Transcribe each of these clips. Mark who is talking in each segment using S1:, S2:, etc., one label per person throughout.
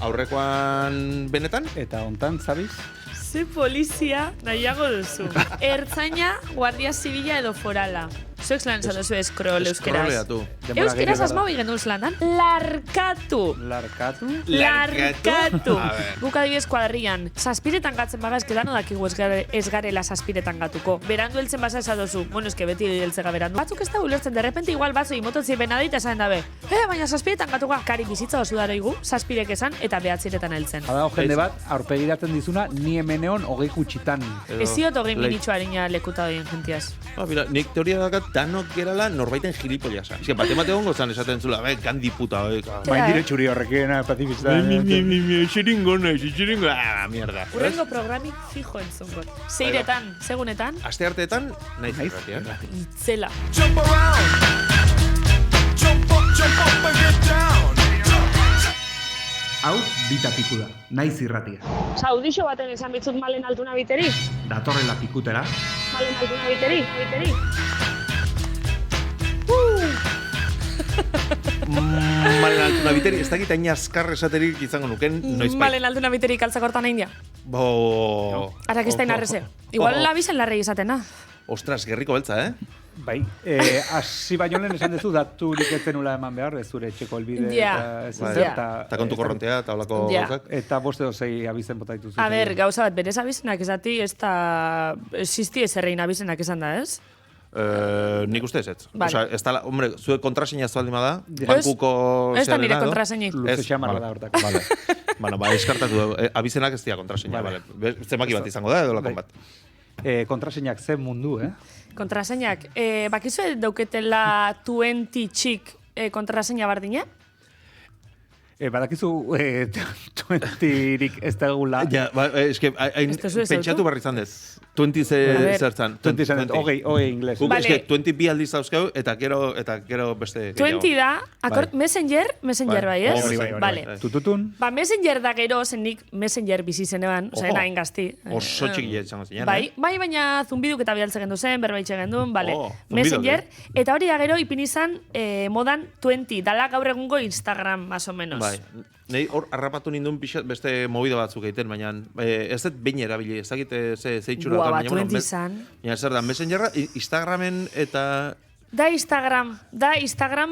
S1: Aurrekoan benetan?
S2: Eta hontan, zabiz?
S3: Ze polizia nahiago duzu. Ertzaina, guardia zibila edo forala. Zuek lan zadozu eskrol euskeraz.
S1: Eskroleatu.
S3: Euskeraz asmau igen duz lanan. Larkatu. Larkatu. Guk adibidez kuadrian. Zazpiretan gatzen bagaz, kedano dakigu ez garela zazpiretan gatuko. Berandu heltzen basa esadozu. Bueno, eske beti heltzega berandu. Batzuk ez da ulertzen, de repente igual batzu imototzi benadita esan dabe. Baina zazpiretan gatuko. Kari bizitza oso daroigu, zazpirek esan eta behatziretan heltzen.
S2: Badago jende bat, aurpegiratzen dizuna, ni hemeneon 20 kutsitan.
S3: Ez ziot 20 minitxo harina lekuta doien jentiaz.
S1: Mira, nik teoria dakat danok gerala norbaiten gilipollasa. Ez que bate hongo zan esaten zula, gandi puta,
S2: Bain dire txuri horrekin, pazifistan.
S1: Xiringona, mierda.
S3: Urrengo programik fijo entzungot. Zeiretan, segunetan,
S1: Aste arteetan, nahiz irratia.
S3: itzela.
S4: Jump around. Jump up and get down.
S5: Hau, bita pikuda, naiz irratia.
S3: Audixo baten esan bitzut malen altuna biteri?
S5: Datorrela pikutera,
S3: Malen altuna biteri?
S1: Malen altuna biteri, ez dakit hain azkar esaterik izango nuken, noiz bai.
S3: Malen altuna biteri kaltzakortan egin dia. Arak ez da inarreze. Igual labizen larrei izatena.
S1: Ostras, gerriko beltza,
S2: Bai, hasi baino lehen esan duzu daturik ez zenula eman behar, ez zure etxeko helbide
S3: Ja.
S1: Eta kontu korrontea, eta holako
S3: Ja.
S1: gauzak.
S2: Eta boste dozei abizen bota dituzu.
S3: A ber, gauza bat, berez abizenak esati, ez da... Existi ez errein abizenak esan da, ez?
S1: Nik uste ez.
S3: Vale.
S1: Osea, ez da, hombre, zure kontraseina ez baldin bada,
S3: Ez-
S1: bankuko...
S3: Ez da nire
S1: zearena edo?
S3: kontraseinik.
S2: Luze xamarra da hortako.
S1: Vale. Bueno, eskartatu dugu. Abizenak ez dira kontraseina, vale. Zenbaki bat izango da, edo lakon bat.
S2: Kontraseinak zen mundu,
S3: Kontraseinak, bakizu dauketela 20 txik kontraseina bardina?
S2: Badakizu 20rik ez da egula.
S1: Ja, eske,
S3: Ez duzu ezautu?
S1: pentsatu barri izan dez. 20
S3: A ver.
S1: zertzan.
S2: 20 zen, hogei ingles.
S1: Guk
S3: Vale.
S1: eske 20 bi aldiz dauzkeu, eta gero beste...
S3: 20 da,
S1: Bai.
S3: Messenger bai, ez?
S1: Hori bai.
S3: Vale.
S2: Tututun.
S3: Ba, Messenger da gero, zenik Messenger bizi zenean,
S1: Ojo.
S3: osea, nahin gazti.
S1: Oso txikia izango zinean,
S3: Bai, baina zumbiduk eta bialtze gendu zen, berbaitxe genduen, bale.
S1: Zumbiduk,
S3: Messenger, eta hori da gero ipin izan modan 20, dala gaur egungo Instagram, más o menos.
S1: Bai. Nei hor harrapatu ninduen pixat beste movida batzuk egiten, baina ez dut behin erabili, ez dakit ze itxura
S3: Buah,
S1: daukan,
S3: ba,
S1: baina, bueno,
S3: 20 izan.
S1: baina zer da, Messengerra, Instagramen eta...
S3: Da Instagram,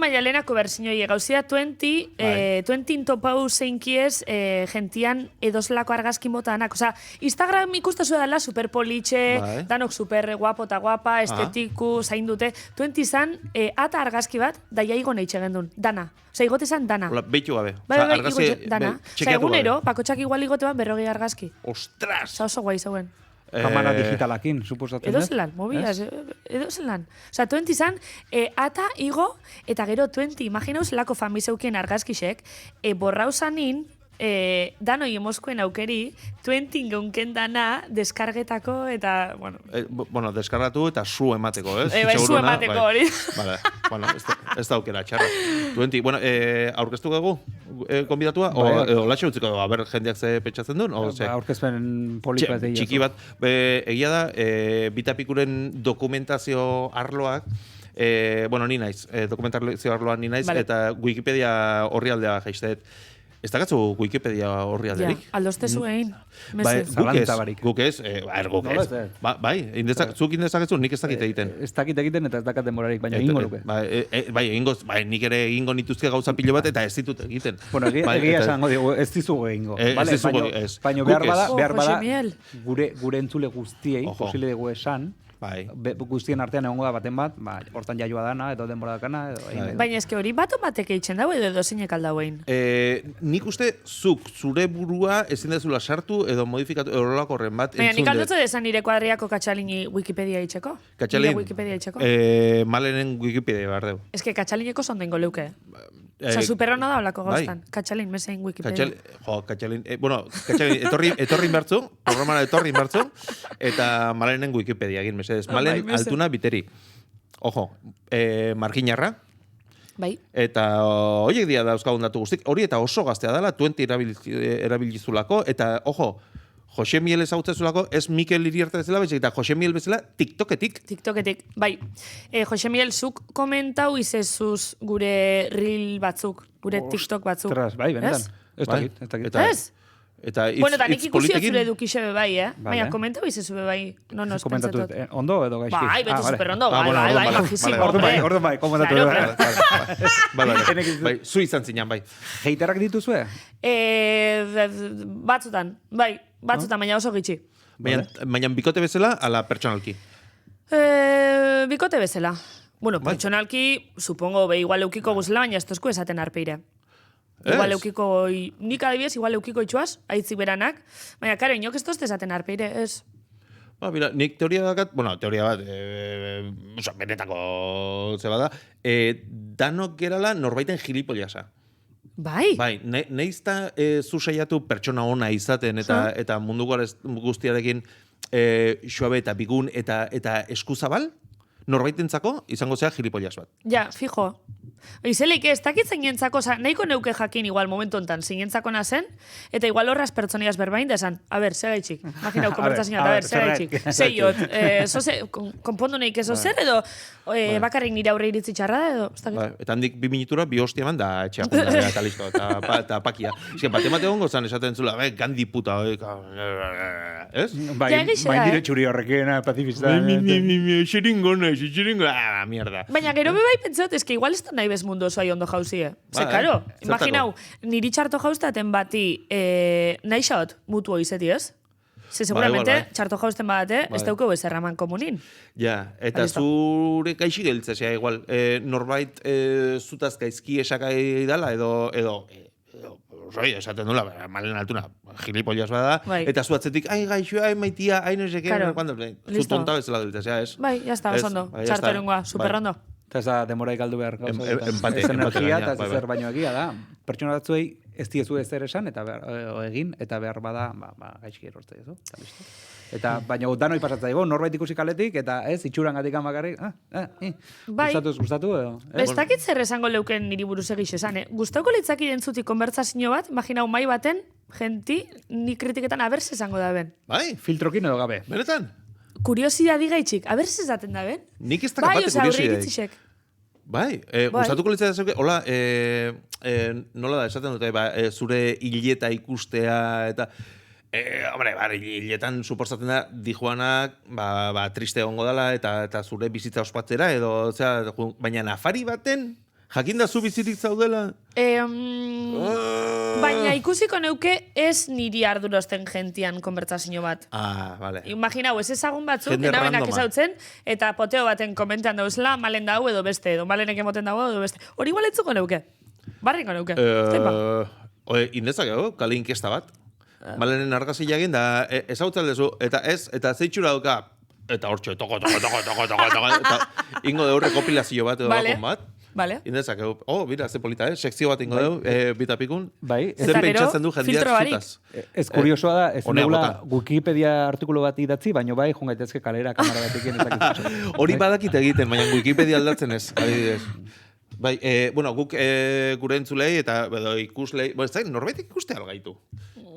S3: baina lehenako berzinoi gauzia 20,
S1: Bai.
S3: 20 topau zeinkiez gentian edozelako argazki motanak. Osea, Instagram ikustezu dela superpolitxe,
S1: Bai.
S3: danok super guapo eta guapa, estetiku, zain dute. 20 izan, ata argazki bat, da jaigo nahi txegendun, dana. Osea, igote izan dana.
S1: Hola, behitu gabe.
S3: Bai,
S1: Osea,
S3: igote dana. Osea,
S1: txekeatu gabe.
S3: egunero, bakotxak igual igote bat 40 argazki.
S1: Ostras!
S3: Osea, oso guai zauen.
S2: Kamara digitalakin, suposatzen
S3: Edo zelan, mobilaz, edo zelan. Osea, 20 izan, ata, igo, eta gero 20, imaginauz lako famizeukien argazkixek, borrau zanin, danoi emoskuen aukeri, 20 geunken dana deskargetako, eta, bueno...
S1: Bueno, deskargatu eta su emateko, ez?
S3: Bai, zu
S1: Seguruna,
S3: emateko
S1: bai.
S3: hori.
S1: Vale, bueno, ez da aukera, txarra. 20, bueno, aurkeztu dugu, konbidatua? O latxe utziko dugu, a ber, jendeak ze pentsatzen duen?
S2: Aurkezpen polita ez
S1: Txiki bat, egia da, bitapikuren dokumentazio arloak, bueno, ni naiz, dokumentazio arloan ni naiz,
S3: Vale.
S1: eta Wikipedia horrialdea jaizteet. Ez dakatzu Wikipedia horrialderik?
S3: Ja, aldoztezu egin.
S1: Bai,
S2: Zalantza barik.
S1: guk ez.
S2: Nola ez?
S1: Bai, zuk indezakezu, nik ez dakit egiten.
S2: Ez dakit egiten eta ez dakat denborarik, baina egingo luke.
S1: Bai, nik ere egingo nituzke gauza pilo bat eta ez ditut egiten.
S2: Bueno, egia esango digu, ez dizugu egingo.
S1: Ez
S2: Vale,
S1: dizugu,
S2: baina-
S1: ez.
S2: Baina
S1: Guk
S2: behar
S1: ez.
S2: bada,
S3: Jose Miel.
S2: gure entzule guztiei,
S1: Ojo.
S2: posible dugu esan,
S1: Bai.
S2: guztien artean egongo da baten bat, hortan jaioa dana, edo denbora dakana, edo egin.
S3: Baina eske hori bat batek eitzen dago edo edozinek aldauein.
S1: Nik uste zure burua ezin dezula sartu edo modifikatu edo horrelako horren bat
S3: Baina nik
S1: entzun
S3: aldotze
S1: dut.
S3: desan nire kuadriako katxalini Wikipedia itxeko?
S1: Katxalin?
S3: Nire Wikipedia itxeko?
S1: Malenen Wikipedia behar dugu.
S3: Ez que katxalineko zondengo leuke. Osa, superrona da olako gauztan. Katxalin, mesein Wikipedia.
S1: Katxalin, etorri inbertzu, programara etorri inbertzu, eta Malenen Wikipedia egin, mesedez. Malen
S3: Bai,
S1: altuna biteri. Ojo, marginarra,
S3: Bai.
S1: eta horiek dira dauzkagun datu guztik, hori eta oso gaztea dela, 20 erabilizulako, eta, ojo, Jose Miel ezagutzezulako, ez Mikel Iriarte bezala, baizik eta Jose Miel bezala TikToketik.
S3: TikToketik, bai. Jose Miguel, zuk komentau izezuz gure reel batzuk, gure TikTok batzuk.
S2: Ostras, bai, benetan.
S3: Ez?
S2: Ez dakit, ez dakit.
S3: Ez?
S1: Eta
S3: Bueno, eta nik ikusi
S1: politekin-
S3: zure edukixe be bai,
S2: Vale.
S3: Baina komentau izu be bai, nos
S2: Komentatu,
S3: pentsatot.
S2: ondo edo gaizki?
S3: Bai, beti
S2: vale.
S3: super ondo,
S1: Ah,
S3: bai,
S1: bueno,
S3: bai,
S1: orduan,
S3: bai,
S1: vale,
S3: majísimo.
S1: vale,
S2: Orduan bai, komentatu.
S3: Claro,
S2: Claro.
S1: Bai, zu izan zinan, bai.
S2: Heiterrak dituzue?
S3: Batzutan, bai, batzutan, baina oso gitxi.
S1: Baina bikote bezala, ala pertsonalki.
S3: Bikote bezala. Bueno,
S1: Bai.
S3: pertsonalki, supongo, igual eukiko guzela, baina ez tozko esaten arpeire. Igual
S1: Ez?
S3: eukiko, nik adibidez, igual eukiko itxuaz, aitzik beranak, baina, karo, inok ez tozte esaten arpeire, ez.
S1: Ba, mira, nik teoria dakat, bueno, teoria bat, oza, benetako zeba da, danok gerala norbaiten gilipoliasa.
S3: Bai?
S1: Bai, nahiz eta zu saiatu pertsona ona izaten eta mundu guztiarekin suabe eta bigun eta eskuzabal, norbaitentzako izango zea gilipolias bat.
S3: Ja, fijo. Izelik, ez dakit zeinentzako, nahiko neuke jakin igual momentu hontan zeinentzako nazen, eta igual horraz pertsoniaz berbain desan. A ber, zer gaitxik? Imaginau, konbertsazioa, a ber, zer gaitxik? Zeiot, konpondu nahik ezo zer, edo bakarrik nire aurre iritzi txarra, edo, ez dakit.
S1: Ba, eta handik 2 minutura bi hostia eman da etxea junda, eta listo, eta pakia. Ez bat emate gongo zan esaten zula, gandi puta, ez?
S2: Bai,
S3: Ja, egixe da,
S2: maindire txuri horrekin, pazifista.
S1: Xiringona, mierda.
S3: Baina gero be bai pentsat, eske igual ez da nahi bez mundu osoa ondo jauzie. Ze,
S1: Bai,
S3: karo,
S1: zertako?
S3: imaginau, niri txarto jauztaten bati nahi xaot mutuo izeti ez? Ze seguramente,
S1: bai.
S3: txarto jauzten badate, ez
S1: Bai.
S3: daukeu ez erraman komunin.
S1: Ja, eta
S3: Listo.
S1: zure gaixi geltzea, igual, norbait zutaz gaizki esakai dala, edo osoi, esaten dula, malen altuna, gilipollas bada,
S3: Bai.
S1: eta zu atzetik, ai gaixo, ai maitia, ai no sé qué,
S3: Claro.
S1: cuando, zu
S3: Listo.
S1: tonta bezala geltzea, ez?
S3: Bai, jazta,
S1: Ez,
S3: oso ondo.
S1: bai,
S3: Txarto
S1: jazta.
S3: erengoa, superrondo.
S2: Eta ez da demorai galdu behar.
S1: empate,
S2: Ez
S1: empate
S2: energia
S1: gaina,
S2: eta ez
S1: bai,
S2: ezer
S1: bai.
S2: baino egia da. Pertsona batzuei ez diezu ezer esan eta egin, eta behar bada, gaizki erortza dizu. Eta baina danoi pasatzaigo, norbait ikusi kaletik, eta ez, itxurangatik bakarrik,
S3: Bai.
S2: gustatu edo.
S3: Ez dakit zer esango leuken niri buruz egiz esan, Gustauko litzaki dentzutik konbertsazio bat, imaginau mai baten, genti, ni kritiketan aberse esango da ben.
S1: Bai,
S2: Filtrokin edo gabe.
S1: benetan?
S3: Kuriosidadi gaitxik, aberse esaten da ben?
S1: Nik ez da
S3: Bai,
S1: kapate
S3: oza, aurre
S1: kuriosidadik.
S3: iritzisek.
S1: Bai, gustatuko litzea zeuke, hola, nola da, esaten dute, zure hileta ikustea, eta, hombre, hiletan suposatzen da, dijoanak, triste egongo dela, eta zure bizitza ospatzera, edo, osea, baina nafari baten, jakinda zu bizirik zaudela?
S3: Baina ikusiko neuke ez niri ardurozten gentian konbertsazio bat.
S1: Ah, vale.
S3: Imaginau, ez ezagun batzuk,
S1: Jende
S3: enabenak
S1: randoma.
S3: ezautzen, eta poteo baten komentan dauzela, malen dau edo beste, edo malenek emoten dago edo beste. Hori igual entzuko neuke. Barrinko neuke. Zepa.
S1: Indezakego, kale inkesta bat. Malenen argazila egin da, ezautzen dezu, eta ez, eta zeitxura dauka, eta hortxo, toko, eta ingo deu rekopilazio bat edo
S3: Vale.
S1: bakon bat.
S3: Vale.
S1: Indezakegu, bira, ze polita, sekzio bat ingo deu, bitapikun.
S2: Bai,
S1: Zer
S3: Eta gero,
S1: pentsatzen du jendeak
S3: filtro barik.
S1: zutaz.
S2: Ez kuriosoa da, ez
S1: honea
S2: neula
S1: bota.
S2: Wikipedia artikulu bat idatzi, baino bai, joan gaitezke kalera kamera batekin ezakizu.
S1: Hori badakit egiten, baina Wikipedia aldatzen ez, adibidez. Bai, bueno, guk gure entzulei eta edo ikuslei, ez da, norbaitek ikuste algaitu.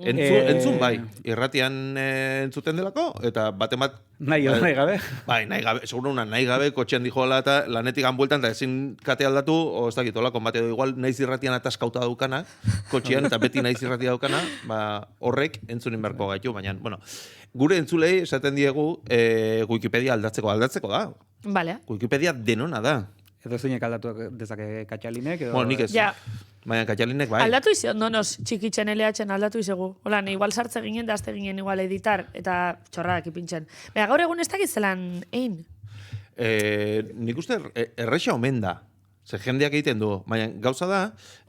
S1: Entzun bai, irratian entzuten delako, eta baten bat...
S2: Nahi gabe.
S1: Bai, nahi gabe, seguro una nahi gabe, kotxean dijoala eta lanetik bueltan, eta ezin kate aldatu, o ez dakit, hola, konbate, igual naiz irratian ataskauta daukana, kotxean, eta beti naiz irratia daukana, horrek entzunin beharko gaitu, baina, bueno, gure entzulei esaten diegu Wikipedia aldatzeko da.
S3: Vale.
S1: Wikipedia denona da.
S2: Edo zeinek aldatu dezake katxalinek, edo...
S1: Bueno, nik ez.
S3: Ja.
S1: Baina katxalinek bai.
S3: Aldatu izi, nonos, txikitzen LH-en aldatu izegu. Hola, igual sartze ginen da azte ginen igual editar, eta txorradak ipintzen. Baina gaur egun ez dakit zelan egin.
S1: Nik uste erresa omen da. Ze jendeak egiten du. Baina gauza da,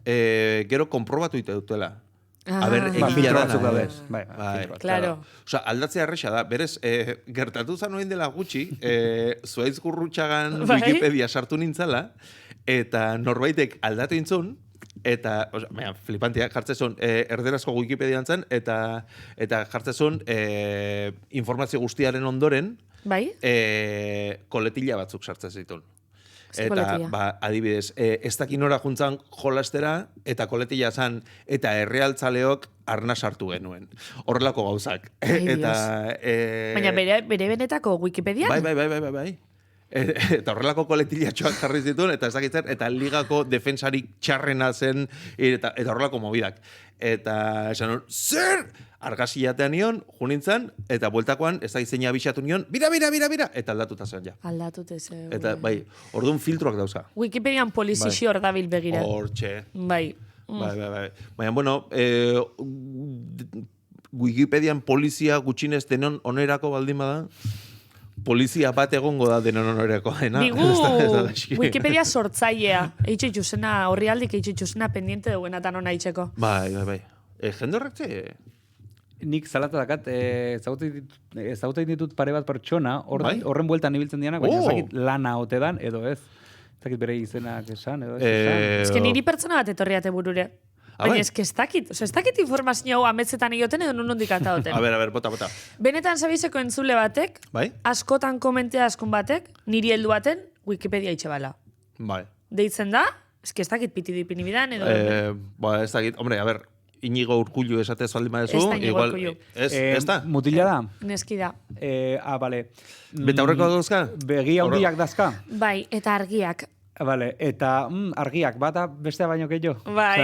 S1: gero konprobatu ite dutela. A ber,
S3: Ah.
S1: egia
S2: filtro
S1: da.
S2: batzuk daude. Bai,
S1: Bai,
S2: filtro batzuk.
S3: Claro.
S1: Osa, aldatzea erresa da. Berez, gertatu zanuen dela gutxi, zuaiz gurrutxagan
S3: Bai.
S1: Wikipedia sartu nintzala, eta norbaitek aldatu intzun, eta, baina, flipantia, jartzezun, erderazko Wikipedia antzan, eta jartzezun, informazio guztiaren ondoren,
S3: Bai?
S1: koletilla batzuk sartzen zituen.
S3: Ze
S1: Eta,
S3: koletilla?
S1: adibidez, ez dakin nora juntzan jolastera, eta koletilla zan, eta errealtzaleok arna sartu genuen. Horrelako gauzak.
S3: Ai,
S1: Eta...
S3: Baina bere benetako Wikipedia?
S1: Bai. Eta horrelako kolektilatxoak jarri zituen, eta ez dakit zer, eta ligako defensarik txarrena zen, eta horrelako mobidak. Eta esan hor, zer! Argazki jatean nion, junintzen, eta bueltakoan, ez da izeina abixatu nion, bira, eta aldatuta zen ja.
S3: Aldatute ze.
S1: Eta, bai, orduan filtroak dauzka.
S3: Wikipedian polizixi hor dabil begira.
S1: Hortxe.
S3: Bai.
S1: Bai. Baina, bueno, Wikipedian polizia gutxinez denon onerako baldin bada, polizia bat egongo da denon onerako dena.
S3: Bigu Wikipedia sortzailea. Eitxe itxusena, horri aldik eitxe itxusena pendiente duena tan ona itxeko.
S1: Bai. Jende horretxe...
S2: Nik zalata dakat, ezagutzen ditut pare bat pertsona,
S1: Bai?
S2: horren bueltan ibiltzen dianak, baina
S1: Oh!
S2: ezakit lana ote dan, edo ez. Ezakit bere izenak esan, edo ez
S3: Ez que niri pertsona bat etorriate burure. Baina
S1: bai?
S3: ez que ez dakit informazio hau ametzetan egiten edo nondik ataoten.
S1: A ver, bota.
S3: Benetan sabizeko entzule batek,
S1: Bai?
S3: askotan komentea askun batek, niri heldu baten, Wikipedia itxe bala.
S1: Bai.
S3: Deitzen da, ez que ez dakit pitidipini bidan, edo...
S1: Ez dakit, hombre, a ver, Inigo Urkullu esatez baldin badezu,
S3: Ez da Iñigo Urkullu.
S1: Ez da?
S2: Mutila da?
S3: Neski da.
S2: Bale.
S1: Betaurreko dauzka?
S2: Begi handiak dazka?
S3: Bai, eta argiak.
S2: Bale, eta argiak, bata bestea baino keio?
S3: Bai.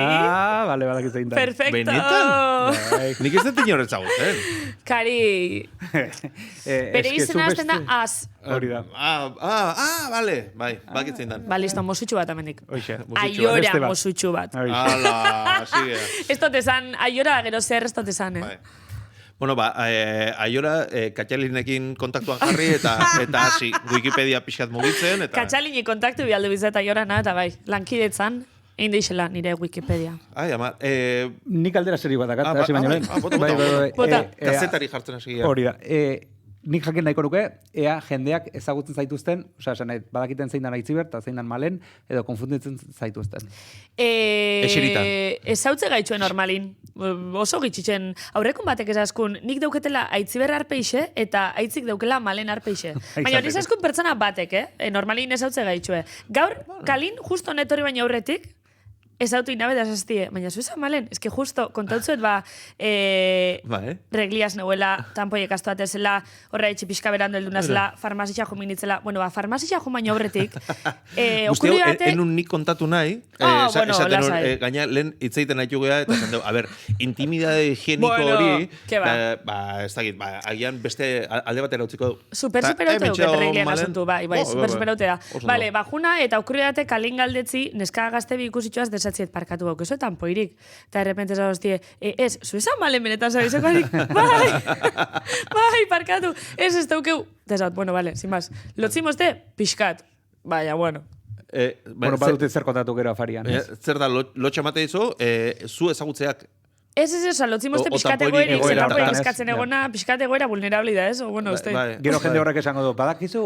S2: Bale, badakit zein da.
S3: Perfecto.
S1: Benetan?
S2: Bai.
S1: Nik ez dut inoret zagutzen.
S3: Kari, bere izena azten da az.
S2: Hori da.
S1: Vale, bai, bakit zein dan.
S3: Ba, listo, mosutxu bat amendik.
S2: Hoxe.
S3: Aiora
S2: beste bat.
S3: mosutxu bat.
S2: Hori.
S1: Ala, sigea.
S3: Ez dut esan, aiora gero zer ez dut esan,
S1: Bai. Bueno, aiora Katxalinekin kontaktuan jarri eta hasi Wikipedia pixkat mugitzen. Eta...
S3: Katxalini kontaktu bialdu bizet aiorana, eta bai, lankidetzan, egin deixela nire Wikipedia.
S1: Ai, ama,
S2: Nik aldera seri bat dakat, hasi baino lehen.
S1: bota.
S3: Bota.
S1: Kazetari jartzen hasi.
S2: Hori da. Nik jakin nahiko nuke, ea jendeak ezagutzen zaituzten, osea, esan nahi, badakiten zein dan Aitziber, eta zein dan Malen, edo konfunditzen zaituzten.
S1: Eseritan.
S3: Ezautze gaitxuen normalin. Oso gitxitzen. Aurrekun batek esaskun, nik dauketela Aitziber arpeixe, eta Aitzik daukela Malen arpeixe. Baina hori esaskun pertsona batek, normalin ezautze gaitxue. Gaur, kalin, justo netori baina aurretik, ez autu inabe da zaztie, baina zu esan malen, ez que justo kontautzuet reglias neuela, tanpoiek astuatezela, horra etxe pixka berandu eldunazela, farmazitxa jo minitzela, bueno, farmazitxa jo baina aurretik.
S1: Guzti hau, enun nik kontatu nahi,
S3: bueno,
S1: esaten
S3: lasai.
S1: gaina lehen hitzeiten nahi jugea, eta esan dugu, a ber, intimidade higieniko hori, ez dakit, agian beste alde batera utziko du.
S3: Super haute duket reglian asuntu, bai, super haute da. Bale, bajuna, eta okurriate kalin galdetzi, neska gazte bi ikusitxoaz desatziet parkatu gaukezu, eta poirik. Eta errepente zagoztie, ez, zu esan malen benetan zabizekoarik, bai, parkatu, ez daukeu. Desat, bueno, vale, sin más. Lotzimozte, pixkat. Baina, bueno.
S2: Bueno, badute zer kontatu gero afarian.
S1: Zer da, lotxa mate izo, zu ezagutzeak.
S3: Ez, lotzimozte pixkat egoerik, zelanpoik eskatzen egona, pixkat egoera vulnerabli da, ez? Bueno, uste.
S2: Gero jende horrek esango du, badakizu,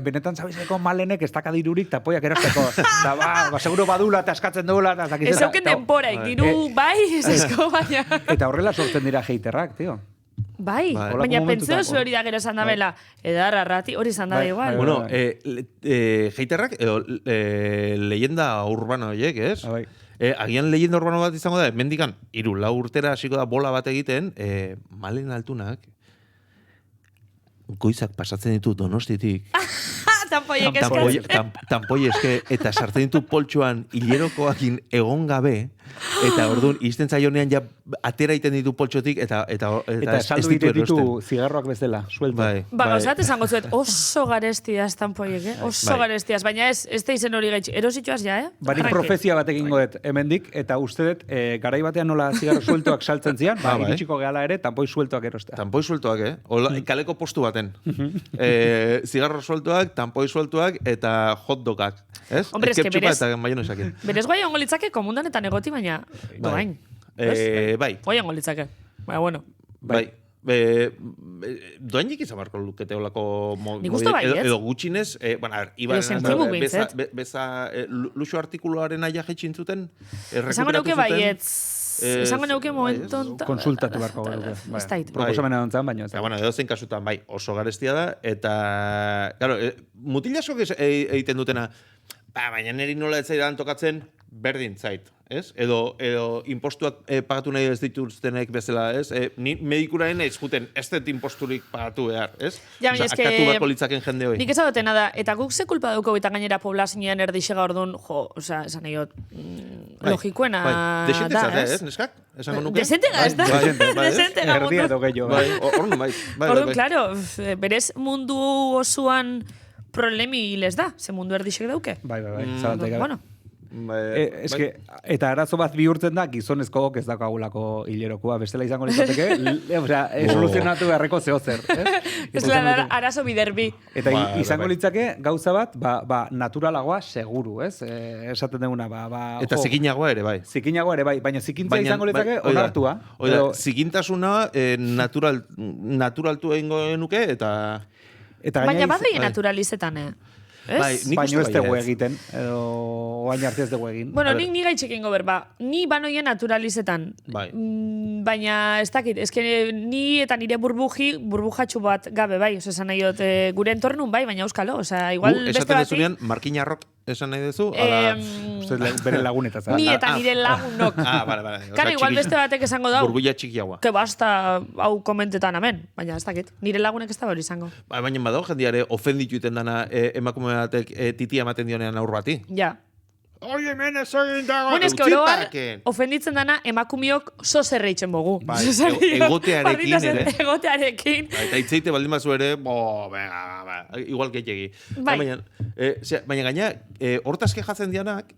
S2: benetan zabizeko Malenek ez dakadirurik tapoiak erosteko. Eta ba, seguro badula eta eskatzen duela.
S3: Ez euken denporaik, diru, bai, ez esko, baina.
S2: Eta horrela sortzen dira heiterrak, tio.
S3: Bai, baina pentseo zu hori da gero esan dabela, edarra rati, hori esan da igual.
S1: Bueno, heiterrak, leyenda urbana horiek, ez?
S2: Bai.
S1: Agian leyenda urbano bat izango da, mendikan, 3-4 urtera hasiko da bola bat egiten, Malen Altunak, goizak pasatzen ditu Donostitik.
S3: Tanpoiek eskatzen.
S1: Tanpoi eske, eta sartzen ditu poltsuan hilerokoakin egon gabe, eta orduan, izten zaionean ja atera iten ditu poltsotik, eta
S2: saldu ditu zigarroak bezala, suelto.
S3: Ba, gauzat esango zuet, oso garestiaz tanpoiek, oso garestiaz, baina ez da izen hori gaitx, erosituaz ja,
S2: Barik profezia bat egingo dut hemendik, eta uste dut, garai batean nola zigarro sueltoak saltzen zian, iritsiko gehala ere, tanpoi sueltoak erostea.
S1: Tanpoi sueltoak, kaleko postu baten. Zigarro sueltoak, tanpoi sueltoak, eta hotdogak. Ez?
S3: Hombre, eske berez...
S1: Berez
S3: guai ongo litzake komundan eta negoti, baina doain.
S1: Bai.
S3: Guai ongo litzake. Baina, bueno.
S1: Bai. Doainik izan barko lukete olako
S3: nik uste bai, ez?
S1: Edo gutxinez, bueno, a ver, beza luxo artikuluaren aia jetxin zuten,
S3: esango neuke baietz. Esango neuke momenton...
S2: Konsultatu barko genuke.
S3: Ez dait.
S2: Proposamena dontzan, baina ez.
S1: Bueno, edo zein kasutan, bai, oso garestia da, eta, claro, mutilasok egiten dutena, baina niri nola ez zaidan tokatzen, berdin zait. ez? Edo impostuak pagatu nahi ez dituztenek bezala, ez? Ni medikuraren ez juten, ez dut imposturik pagatu behar, ez?
S3: Ja, baina eske...
S1: Akatu beharko litzaken jende hori.
S3: Nik ez dut nada, eta guk ze kulpa dauko eta gainera poblazioan erdixega orduan, esan nahi logikoena
S1: Desente
S3: da,
S1: zate, ez? Neskak? Esango nuke?
S3: Desentega, ez da? Desentega mundu.
S2: Erdia edo gehiago.
S3: Orduan, claro, berez mundu osoan problemi les da, ze mundu erdixek dauke.
S2: Bai, zalantzai gabe.
S3: Bueno.
S2: Eske, eta arazo bat bihurtzen da, gizonezkoak ez daukagulako hilerokua, bestela izango litzateke, soluzionatu beharreko zehozer.
S3: Ez arazo biderbi.
S2: Eta izango litzake gauza bat, naturalagoa seguru, ez? Esaten duguna,
S1: Eta zikinagoa ere, bai.
S2: Zikinagoa ere, bai, baina zikintzea izango litzake onartua.
S1: Oida, zikintasuna naturaltu egingo nuke, eta...
S3: Baina badai naturalizetan,
S2: Baina ez dugu egiten, edo oain arte ez dugu egin.
S3: Bueno, nik gaitxek ingo berba. Ni banoien naturalizetan.
S1: Bai.
S3: Baina ez dakit, ni eta nire burbujatxu bat gabe, bai. Esan nahi dut, gure entornun bai, baina euskalo. Igual beste
S1: esaten
S3: bati...
S1: dezunean, markinarrok esan nahi duzu?
S2: Bere lagunetaz.
S3: Ni eta nire lagunok.
S1: Bale.
S3: Karo, igual beste batek esango dau.
S1: Burbuia txikiagoa.
S3: Que basta hau komentetan amen. Baina ez dakit, nire lagunek ez da hori izango.
S1: Baina badago jendiare ofenditu iten dana emakume batek titia ematen dionean aur bati.
S3: Ja.
S1: Oi, hemen ez egin dago.
S3: Bueno, eske oroar, ofenditzen dana emakumiok zozerre itxen bogu.
S1: Bai, egotearekin ere.
S3: Egotearekin.
S1: Eta itzeite baldin bazu ere, igual gehiagi.
S3: Bai.
S1: Baina gaina, hortaz kejatzen dianak,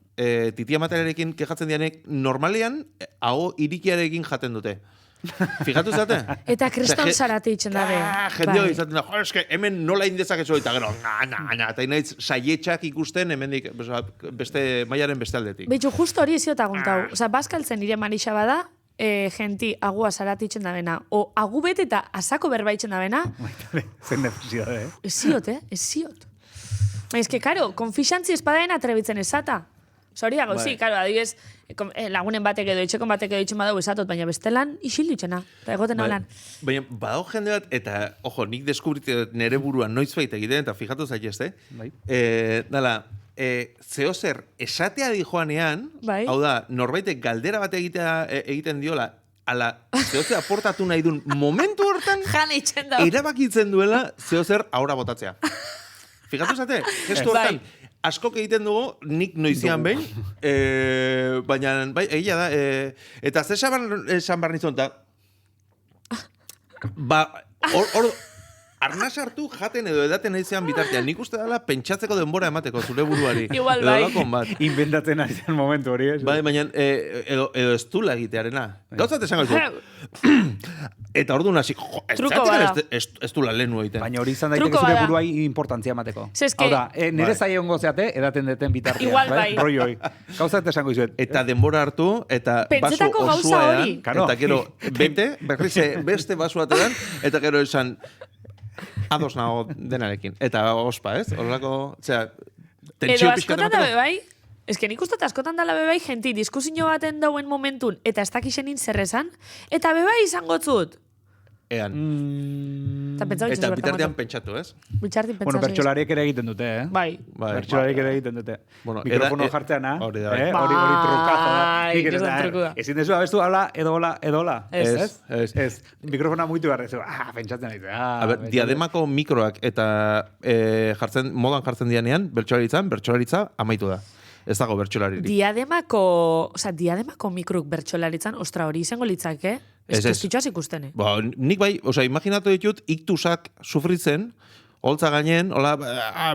S1: titia materiarekin kejatzen dianek, normalean, hau irikiarekin jaten dute. Fijatu zate?
S3: Eta kriston zarate itxen dabe.
S1: Jende hori izaten da, eske hemen nola indezakezu eta gero, eta inaiz saietxak ikusten hemendik beste mailaren beste aldetik.
S3: Beitxu, justo hori iziota guntau. Osa, bazkaltzen nire manixa bada, genti agua zarate itxen dabena. O agu bete eta asako berba itxen dabena.
S2: Zen nefesidade,
S3: Eziot. Ez que, karo, konfixantzi espadaen atrebitzen esata. Zoriago, sí, karo, adibidez, lagunen batek edo, etxekon batek edo itxen badago esatot, baina bestelan isil ditxena, eta egoten holan.
S1: Baina, badago jende bat, eta, ojo, nik deskubritu nere buruan noiz baita egiten, eta fijatu zaitezte, dala, zehozer esatea di joanean, hau da, norbaitek galdera bat egiten diola, ala, zehozer aportatu nahi duen momentu hortan, erabakitzen duela zehozer aurra botatzea. Fijatu zate, gestu hortan, askok egiten dugu, nik noizian behin, baina, bai, egia da, eta ze esan behar nizun, arnaz hartu jaten edo edaten aizean bitartean, nik uste dela pentsatzeko denbora emateko, zure buruari.
S3: Igual, bai.
S2: Inventatzen ari zen momentu hori, ez?
S1: Bai, baina, edo ez du egitearena. Gauzat esango zu. Eta orduan hasi, ez du lehenu egiten.
S2: Baina hori izan daiteke zure buruai importantzia emateko.
S3: Hau
S2: da, nire zaila ongo zeate, edaten deten bitartean.
S3: Igual, bai.
S2: Roioi. Gauzat esango izuet.
S1: Eta denbora hartu, eta baso osua edan, eta gero, beste baso ateran, eta gero esan, ados nago denarekin. Eta ospa, ez? Horrelako,
S3: edo askotan dabe bai, nik uste askotan dala bebai jenti diskusio baten dauen momentun, eta ez dakixenin zerrezan, eta bebai izango zut.
S1: Ean.
S3: Eta
S1: bitartean pentsatu, ez?
S2: Bueno, bertxolariek ere egiten dute, eh?
S3: Bai.
S2: Bertxolariek ere egiten dute. Mikrofono jartzeana.
S1: Hori da.
S2: Hori trukazo da.
S3: Ezin
S2: dezu abestu hola, edo hola.
S1: Ez.
S2: Mikrofona muitu behar dezu. Pentsatzen nahi.
S1: A ber, diademako mikroak eta modan jartzen dianean, bertxolaritza amaitu da. Ez dago bertxolaririk.
S3: Diademako mikrok bertxolaritzan, ostra hori izango litzake, ez ditxoaz ikustene.
S1: Nik bai, imaginatu ditut, iktusak sufritzen, holtza gainen, hola,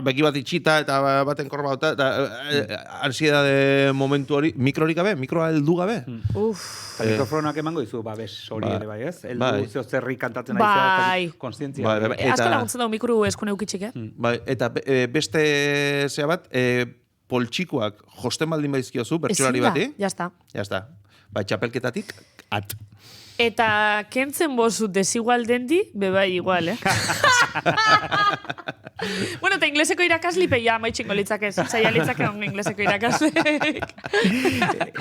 S1: beki bat itxita eta baten korba eta ansiedade momentu hori, mikrorik gabe, mikroa heldu gabe.
S2: Eta mikrofonak emango dizu, bes, hori ere bai, ez? Heldu zeo zerri kantatzen
S3: nahi
S2: konstientzia.
S3: Asko laguntzen dugu mikro eskune eukitxik,
S1: Eta beste zea bat, poltsikoak josten baldin baizkiozu, bertsolari bati. Jazta. Bai, txapelketatik, at.
S3: Eta kentzen bozu desigual dendi, bebai igual, Bueno, eta ingleseko irakaslipe ja maitxingo litzakez. Zaila litzake on ingleseko irakasle.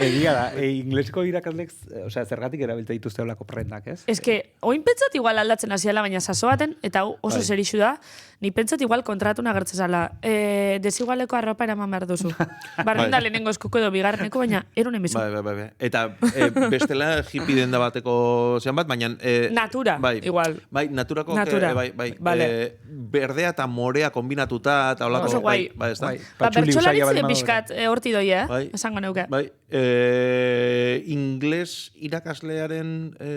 S2: Egia da, ingleseko irakaslek, osea, zergatik erabiltza dituzte olako prendak, ez?
S3: Ez que, oin pentsat igual aldatzen hasiala, baina saso baten, eta hau oso serixu da, ni pentsat igual kontratun agertzen zala. Desigualeko arropa eraman behar duzu. Barrenda lehenengo eskuko edo bigarreneko, baina erun emizu.
S1: Bai. Eta bestela hippie denda bateko zean bat, baina...
S3: Natura, igual.
S1: Bai, naturako,
S3: Natura.
S1: bai.
S3: Vale.
S1: Berdea eta morea kombinatuta, eta holako...
S3: Oso guai.
S1: Bai, ez da?
S3: Bertxolaritze pixkat horti doi,
S1: Bai.
S3: esango neuke.
S1: Bai, ingles irakaslearen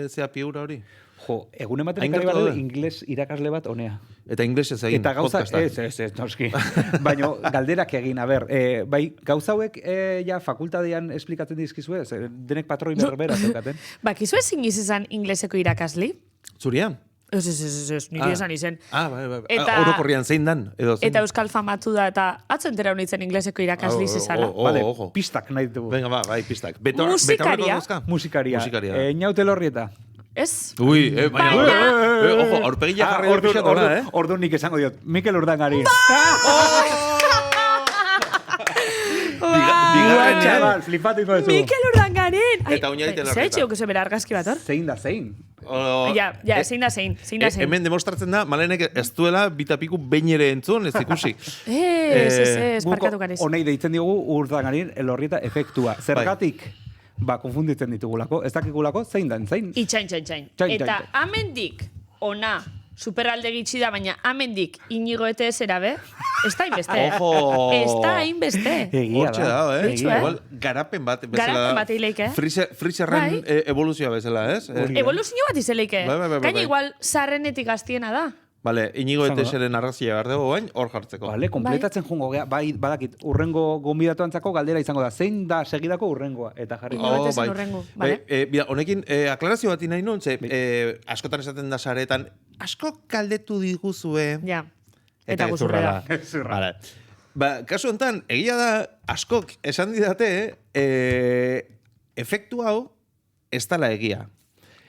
S1: zea piura hori?
S2: Jo, egun ematen
S1: Hain
S2: ekarri
S1: gertu
S2: bat
S1: daude?
S2: ingles irakasle bat honea.
S1: Eta inglesez egin
S2: Eta gauza,
S1: podcasta.
S2: ez, noski. Baina galderak egin, a ber, bai, gauza hauek ja fakultadean esplikatzen dizkizue, denek patroi berbera zeukaten.
S3: Bakizu ezin izan ingleseko irakasli?
S1: Zuria?
S3: Ez, nire esan izen.
S1: Bai.
S3: Eta-
S1: Orokorrian zein dan? Edo zein?
S3: Eta euskal famatu da, eta atzo entera honitzen ingleseko irakasli zizala.
S2: Vale,
S1: ojo.
S2: pistak nahi dugu.
S1: Venga, bai, pistak.
S3: Musikaria.
S2: Musikaria.
S1: Musikaria.
S2: Inaute Lorrieta.
S3: Ez?
S1: Ui, baina...
S3: Baina-
S1: Ojo, aurpegia jarri dut pixat ona,
S2: Ordu nik esango diot. Mikel Urdangarin.
S1: Bigarrenean.
S2: Chaval, flipatuko duzu.
S3: Mikel Urdangarin!
S1: Eta Oñaiten
S3: Zer
S1: Larrieta.
S3: etxio, que bera argazki bat hor?
S2: Zein da zein.
S3: Ja, zein da zein.
S1: Hemen demostratzen da, Malenek ez duela bitapiku behin ere entzun, ez ikusi.
S3: Ez,
S2: Guk
S3: parkatu gariz.
S2: honei deitzen diogu Urdangarin Elorrieta efektua. Zergatik? Konfunditzen ditugulako, ez dakigulako, zein dan, zein?
S3: Itxain.
S2: Txain.
S3: Eta amendik ona superalde gitxi da, baina amendik inigo ete ezera be, ez da hainbeste.
S1: Ojo!
S3: Ez da hainbeste.
S2: Egia
S1: Hortxe
S2: da.
S1: da,
S3: Betxu,
S1: Igual, garapen bat bezala.
S3: Garapen bat eileik,
S1: Freezerren evoluzioa bezala, ez?
S3: Evoluzio bat izeleike.
S1: Bai.
S3: Gaina igual zarrenetik gaztiena da.
S1: Vale, Inigo
S2: Zango da.
S1: Eteseren arrazia behar dugu bain, hor jartzeko.
S2: Vale, kompletatzen jungo gea, bai, badakit, urrengo gonbidatuantzako galdera izango da, zein da segidako urrengoa, eta jarri.
S3: Inigo Etesen hurrengo, vale.
S1: Bida, honekin, aklarazio bat nahi nun, ze, askotan esaten da saretan, asko kaldetu diguzue.
S3: Ja. Eta guzurra da.
S2: Gezurra.
S1: Vale. Ba, kasu honetan, egia da, askok esan didate, efektu hau ez dala egia.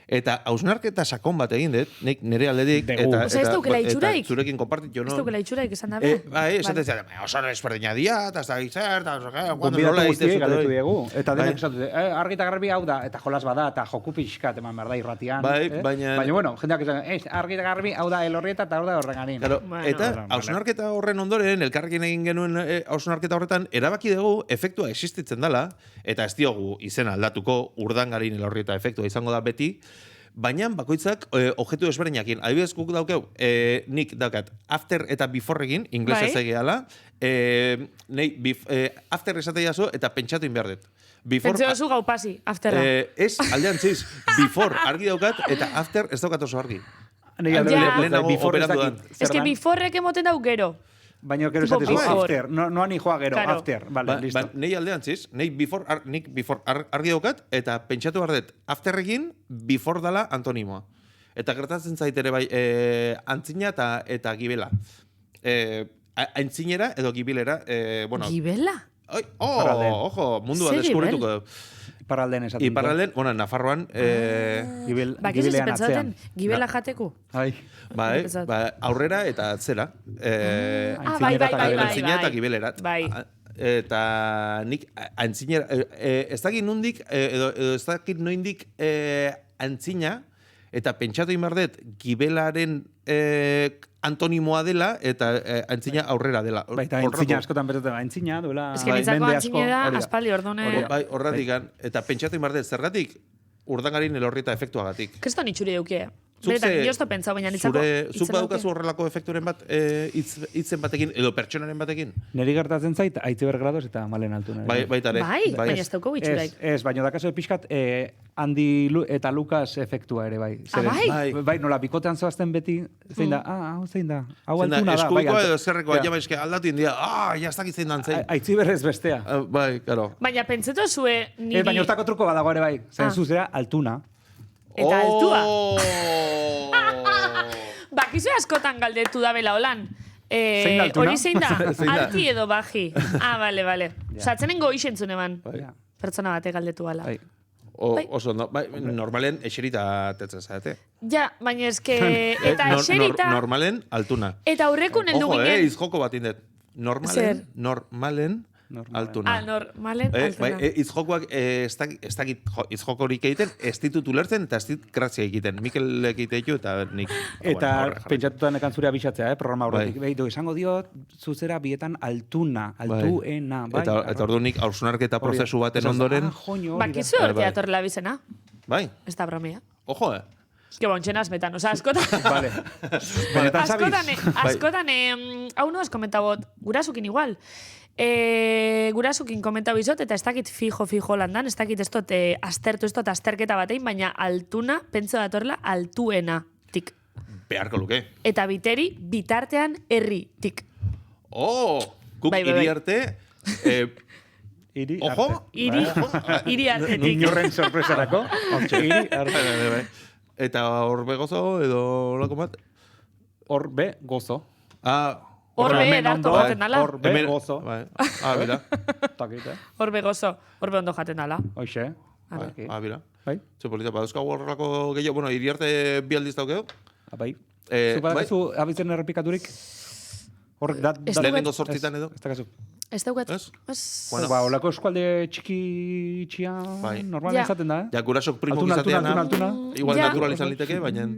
S1: Eta hausnarketa sakon bat egin dut, nik nire aldedik,
S2: Dugu.
S3: Osea, ez daukela itxuraik?
S1: eta zurekin konpartitu,
S3: Ez
S1: no?
S3: dukela itxuraik esan dabe.
S1: Bai, esaten zera, oso ezberdina dia, eta ez da gizar, eta
S2: Gonbidatu guztiek galdetu diegu. Eta
S1: Bai.
S2: denek esatu, argi eta garbi hau da, eta jolas bada, eta joku pixkat eman behar da irratian.
S1: Bai, baina-
S2: bueno, jendeak esan, argi eta garbi hau da Elorrieta eta hau da Urdangarin.
S1: Claro,
S3: Bueno,
S1: eta
S2: vale.
S1: hausnarketa horren ondoren, elkarrekin egin genuen hausnarketa horretan, erabaki dugu efektua existitzen dela, eta ez diogu izena aldatuko Urdangarin Elorrieta efektua izango da beti, baina bakoitzak objektu desberdinekin. Adibidez guk daukeu, nik daukat after eta before egin, inglesez
S3: Bai.
S1: egiala, after esate jaso eta pentsatu behar dut. Before,
S3: Pentsio zu gau pasi, afterra.
S1: ez, aldean ziz, before argi daukat, eta after ez daukat oso argi.
S2: Nei,
S3: Ja.
S1: Lehenago
S2: before ez
S1: operatu
S2: dakit,
S3: Ez que
S2: zer dan.
S3: biforrek emoten dau gero.
S2: Baina gero
S3: Tipo
S2: esatezu
S3: before.
S2: after, noa ni joa gero,
S3: Claro.
S2: after, vale, listo.
S1: Nei aldean ziz, nik before argi daukat, eta pentsatu behar dut, after egin, before dala antonimoa. Eta gertatzen zait ere bai, antzina eta gibela. Antzinera edo gibilera, bueno...
S3: Gibela?
S2: Iparraldean.
S1: Ojo, mundu bat
S3: Zer
S1: deskubrituko du.
S2: Iparraldean esaten dut.
S1: Iparralden, bueno, Nafarroan,
S3: Bakizu
S2: gibilean
S3: pentsatzen,
S2: atzean.
S3: gibela jateku?
S2: Ai,
S1: bai,
S3: Pentsat.
S1: aurrera eta atzera.
S3: Bai,
S1: Antzina eta gibelerat.
S3: Bai.
S1: Eta nik antzinera, ez dakit nondik, edo ez dakit noindik antzina, eta pentsatu egin behar dut, gibelaren antonimoa dela, eta antzina aurrera dela.
S2: baita entzina askotan betoten, entzina duela...
S3: Ez que nitzako
S2: mende asko,
S3: antzine da,
S2: hori
S3: aspaldi ordone...
S1: Bai, horratikan, eta pentsatu egin behar dut, zergatik, Urdangarin Elorrieta efektuagatik.
S3: Kriston itxuri deukie.
S1: Zuk
S3: Beretan,
S1: ze-
S3: jo esto pentsau, baina nitzako...
S1: Zuk badukazu horrelako efekturen bat, hitzen batekin, edo pertsonaren batekin?
S2: Neri gertatzen zait, Aitziber Grados eta Malen Altuna.
S1: Baita ere.
S3: Bai, baina ez dauko itxuraik.
S2: Ez, baina dakazu pixkat, Andi eta Lucas efektua ere, bai. Zeren,
S3: bai?
S2: Bai, nola, bikotean zoazten beti, zein da, hau zein da, hau
S1: Zein da,
S2: altuna da. bai,
S1: eskuikoa
S2: altu-
S1: edo ezkerrekoa,
S2: Ja.
S1: jama eske aldatu india, ja ez dakit zein dan zein.
S2: Aitziber ez bestea.
S1: Bai, karo.
S3: Baina pentseto zue niri...
S2: Baina hortako truko badago ere, bai. Zen
S3: Ah.
S2: zuzera, altuna.
S3: Eta altua.
S1: Oh!
S3: Bakizu askotan galdetu da bela holan.
S2: Zein da altuna?
S3: Hori zein da?
S2: Zein da?
S3: Alti edo baji. Bale. Osa, atzenengo ixentzun eman.
S2: Ja.
S3: Pertsona bate galdetu ala.
S2: Bai.
S3: Bai.
S1: Oso, no, bai, normalen eserita tetzen zaete.
S3: Ja, baina eske, eta eserita,
S1: Normalen altuna.
S3: eta aurrekun heldu
S1: Ojo,
S3: ginen.
S1: izjoko bat indet.
S3: Zer?
S1: Normalen altuna.
S3: Normalen
S1: Bai,
S3: altuna.
S1: izjokoak ez dakit izjokorik egiten, ez ditut ulertzen eta ez dit grazia egiten. Mikel egite ditu eta nik.
S2: Eta pentsatuta nekan zure abisatzea, programa
S1: Bai.
S2: horretik. Behitu, esango diot, zuzera bietan altuena, altuena, bai.
S1: Eta ordu nik hausnarketa prozesu baten ondoren.
S3: Bakizu
S1: Bai,
S3: hor
S1: bai.
S3: teatorrela bizena.
S1: Bai,
S3: Ez da bromea.
S1: ojo,
S3: Ez que bontxenaz betan, oza, askotan.
S2: Vale. Benetan
S3: askotan,
S2: sabiz?
S3: askotan, hau no has komentabot, gurasukin igual. Gurasukin komentau izot, eta ez dakit fijo landan, ez dakit ez dut aztertu, ez dut azterketa batein, baina altuna, pentsa datorla, altuena, tik.
S1: beharko luke.
S3: Eta biteri, bitartean, herri, tik.
S1: Guk
S3: Bai, bai,
S1: hiri
S3: bai.
S1: arte,
S2: Iri
S1: ojo,
S2: arte.
S3: Hiri artetik.
S2: Inorren sorpresarako. Hortxe, iri arte.
S1: bai. Eta hor begozo edo lako bat.
S2: Hor be, gozo.
S3: Horbe
S2: hemen
S3: edarto
S2: ondo,
S3: jaten dala.
S2: Hor be, gozo.
S1: Bai. Bira.
S2: Takit,
S3: Horbe gozo, horbe ondo jaten dala.
S2: Hoxe.
S3: Bai.
S1: Bira.
S2: Bai,
S1: Ze polita, baduzkagu horrelako gehiago, bueno, hiri arte bi aldiz daukeo.
S2: bai.
S1: Bai.
S2: Zupadakezu abitzen errepikaturik? Hor,
S3: Ez
S1: Lehenengo zortzitan edo.
S2: Ez dakazu.
S3: Ez daukat.
S1: Ez?
S3: Ez.
S1: Bueno.
S2: Ba, olako eskualde txiki txia
S1: Bai.
S2: normalen
S3: Ja.
S2: izaten da,
S1: Ja, gurasok primo
S2: Altuna,
S1: izatean.
S2: altuna.
S1: Igual
S3: Ja.
S1: natural izan liteke, baina.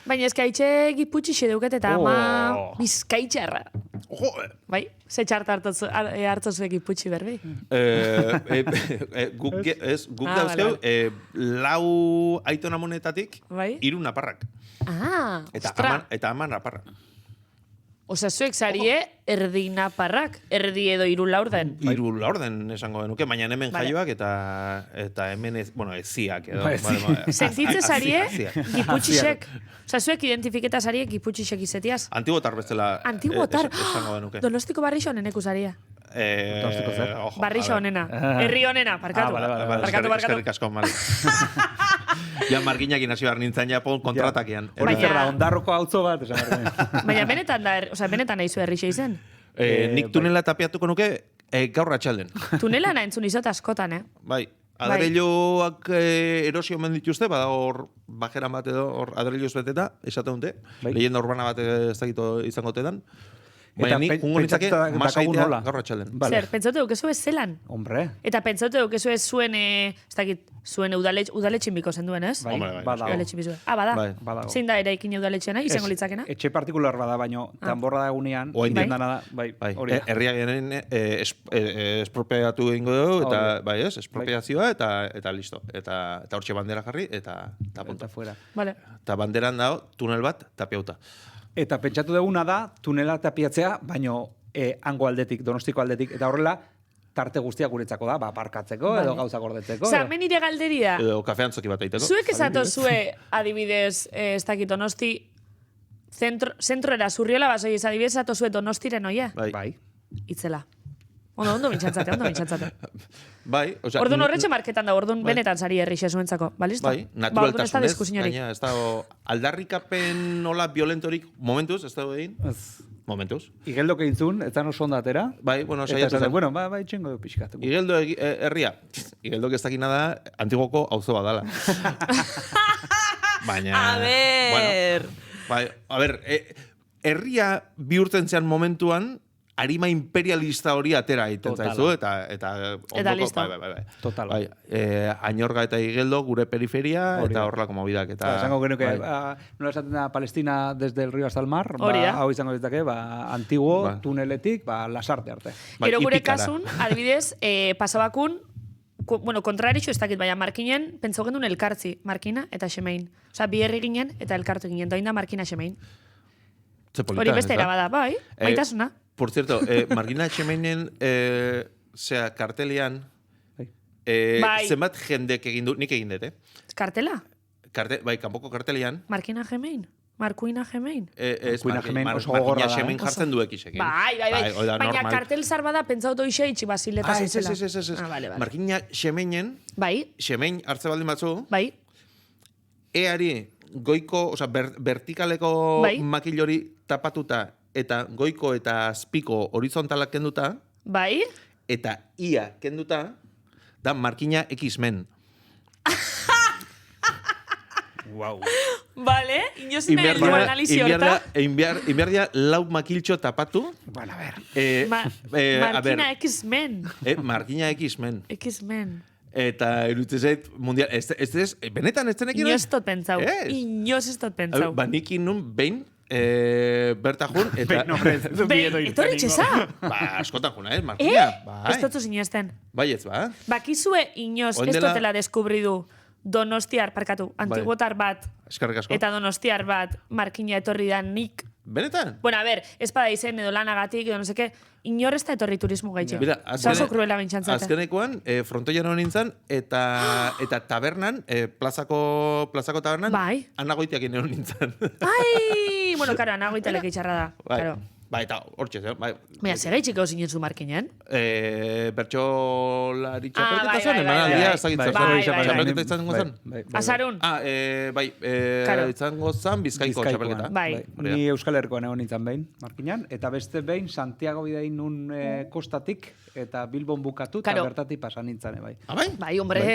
S3: Baina eske haitxe giputxixe deuket eta ama bizkaitxarra.
S1: Ojo,
S3: Bai, ze txarta hartu zuen giputxi berbei.
S1: guk
S3: Ah,
S1: dauzkeu, lau aiton amonetatik,
S3: Bai.
S1: 3 naparrak.
S3: Ah,
S1: Eta ama naparrak.
S3: Osa, zuek zarie erdi naparrak, erdi edo hiru laurden.
S1: 3 laurden esango genuke, baina hemen
S3: Vale.
S1: jaioak eta hemen eziak edo.
S2: Ba,
S3: Sentitze zarie
S1: Aziak.
S3: giputxixek. Osa, zuek identifiketa zarie giputxixek izetiaz.
S1: Antiguotar bestela
S3: Antiguotar.
S1: esango genuke.
S3: Donostiko barrixo honenek usaria.
S2: Donostiko zer?
S1: Ojo,
S3: Barrixo
S1: a ver.
S3: honena. Herri honena, parkatu. Parkatu.
S1: Eskerrik asko, male. Ja, marginak hasi behar nintzen japon kontratakean.
S2: Hori
S3: Baina-
S2: zer da, ondarroko auzo bat, esan behar den.
S3: Baina benetan da, osa, benetan nahi zu herrixe izen.
S1: Nik tunela tapiatuko nuke gaur atxalden.
S3: Tunela nahi entzun izot askotan,
S1: Bai. Adreiloak erosio omen dituzte, bada hor bajeran bat edo hor adreiloz beteta, esaten dute.
S2: Bai.
S1: Leyenda urbana bat ez dakito izango tedan.
S2: Eta
S1: Baina nik ungo nitzake
S2: pentsatuta
S1: masaitea
S2: dakagun nola.
S1: gaur atxalden.
S2: Vale.
S3: Zer, pentsatu dukezu ez zelan.
S2: Hombre.
S3: Eta pentsatu dukezu ez zuen, ez dakit, zuen udaletxin biko zenduen, ez?
S2: Bai,
S1: Hombre, bai,
S2: badago.
S3: Udaletxin bizue. Bada.
S1: Bai.
S2: Badago.
S3: Zein da eraikin udaletxeana, izango
S2: Ez,
S3: litzakena?
S2: Etxe partikular bada, baino, tanborra da egunean,
S1: Oraindik.
S2: indendana da, bai,
S1: Bai,
S2: hori da.
S1: herriagenen espropiatu egingo dugu, eta,
S3: Oh.
S1: bai ez, espropiazioa, eta listo. Eta hortxe bandera jarri, eta punto.
S2: Eta fuera.
S3: Vale.
S1: Eta banderan dago, tunel bat, tapiauta.
S2: Eta pentsatu duguna da, tunela tapiatzea, baino hango aldetik, donostiko aldetik, eta horrela, tarte guztiak guretzako da, ba, parkatzeko,
S3: Vale.
S2: edo gauza gordetzeko.
S3: Osa,
S2: edo-
S3: hemen nire galderia.
S1: Edo kafean zoki bat egiteko.
S3: Zuek esatu zue, adibidez, ez dakit, donosti, zentroera zurriola basoi ez adibidez, esatu zue donostiren oia.
S1: Bai.
S2: Bai.
S3: Itzela. Ondo bintxantzate.
S1: Bai, osea,
S3: Orduan horretxe marketan da, orduan
S1: Bai.
S3: benetan zari herrixe zuentzako. Balisto?
S1: Bai,
S3: Ba, orduan ez da
S1: naturaltasunez,
S3: diskusinorik.
S1: gaina, ez da aldarrikapen nola violentorik momentuz, ez da egin?
S2: Ez.
S1: Momentuz.
S2: Igeldok egin zuen, ez da oso ondatera.
S1: Bai, bueno,
S2: Eta
S1: saiatu
S2: esaten,
S1: zen.
S2: bueno, ba, itxengo du pixkat.
S1: Igeldo herria. Igeldok ez dakina da, antigoko auzo bat dala. Baina...
S3: A ber...
S1: Bai, a ber, herria bihurtzen zean momentuan, arima imperialista hori atera egiten
S2: Totala.
S1: zaizu, eta ondoko,
S3: listo.
S1: bai.
S2: Total.
S1: Bai, Añorga eta Igeldo gure periferia,
S2: Hori
S1: eta
S2: da.
S1: horrelako mobidak. Eta,
S2: Esango genuke,
S1: bai.
S2: nola esaten da Palestina desde el río hasta el mar,
S3: Hori da.
S2: hau izango ditzake, antiguo
S1: Ba.
S2: tuneletik, lasarte arte.
S1: Bai,
S3: Gero gure
S1: hipikara.
S3: kasun, adibidez, pasabakun, bueno, kontrarixo ez dakit, baina markinen, pentsau gendun elkartzi, markina eta xemein. Osea, bi herri ginen eta elkartu ginen, doin da markina xemein.
S1: Ze polita,
S3: Hori beste
S1: ez da?
S3: era bada, bai, maitasuna.
S1: Por cierto, Margina Txemeinen zera kartelian
S3: Bai.
S1: zenbat jendek egin du, nik egin dut,
S3: Kartela?
S1: Bai, kanpoko kartelian.
S3: Markina gemein? Markuina gemein?
S1: Ez
S2: Markuina Jemen oso gogorra
S1: Margina
S2: da,
S1: Txemen jartzen du ekisekin.
S3: Bai.
S1: hori da,
S3: Baina
S1: normal.
S3: kartel zar bada pentsauto ixe itxi basileta
S1: Ah, ez.
S3: zizela. Ah, vale.
S1: Margina Txemenen,
S3: Bai,
S1: Txemen hartze baldin batzu,
S3: bai,
S1: eari goiko, oza, vertikaleko
S3: Bai.
S1: makilori tapatuta, eta goiko eta azpiko horizontalak kenduta,
S3: bai.
S1: eta ia kenduta, da markina X-men.
S2: Wow.
S3: Vale, inozen heldu analizi horta.
S1: Inberdia lau makiltxo tapatu.
S2: Bueno, a ver.
S3: Markina X-Men.
S1: Markina X-Men.
S3: X-Men.
S1: Eta iruditzen zait mundial. Benetan ez zenekin?
S3: Inoz tot pentsau. Inoz ez tot pentsau.
S1: Banikin nun behin bertajun.
S3: Etorri txesa.
S1: Askotan juna, Markina.
S3: Ez totu sinesten.
S1: Bai ez, ba.
S3: Bakizue inoz ez totela deskubridu donostiar, antiguotar bat,
S1: eskerrik asko.
S3: eta donostiar bat Markina etorri da nik.
S1: Benetan?
S3: Bueno, a ver, ez bada izen edo lanagatik, edo no seke, inor ez da etorri turismo gaitxe.
S1: Mira,
S3: oso kruela bintxantzate.
S1: Azkenekoan, frontoian hon nintzen, eta tabernan, plazako tabernan,
S3: bai.
S1: Anagoitiak hon nintzen.
S3: Ai! Bueno, karo, anagoitalek itxarra da.
S1: Bai.
S3: Claro.
S1: Bai, eta hortxe, bai.
S3: Baina, segaitxik hau zinen zu Markinen?
S1: Bertxolari txapelketa zen, emanaldia ezagitzen. Txapelketa izango zen?
S3: Azarun?
S1: Bai, izango zen Bizkaiko txapelketa.
S3: Bai.
S2: Ni Euskal Herrikoan egon nintzen behin, Markinan, eta beste behin Santiago bidein nun kostatik, eta Bilbon bukatu, eta bertatik pasan nintzen, bai.
S1: Bai?
S3: Bai, hombre,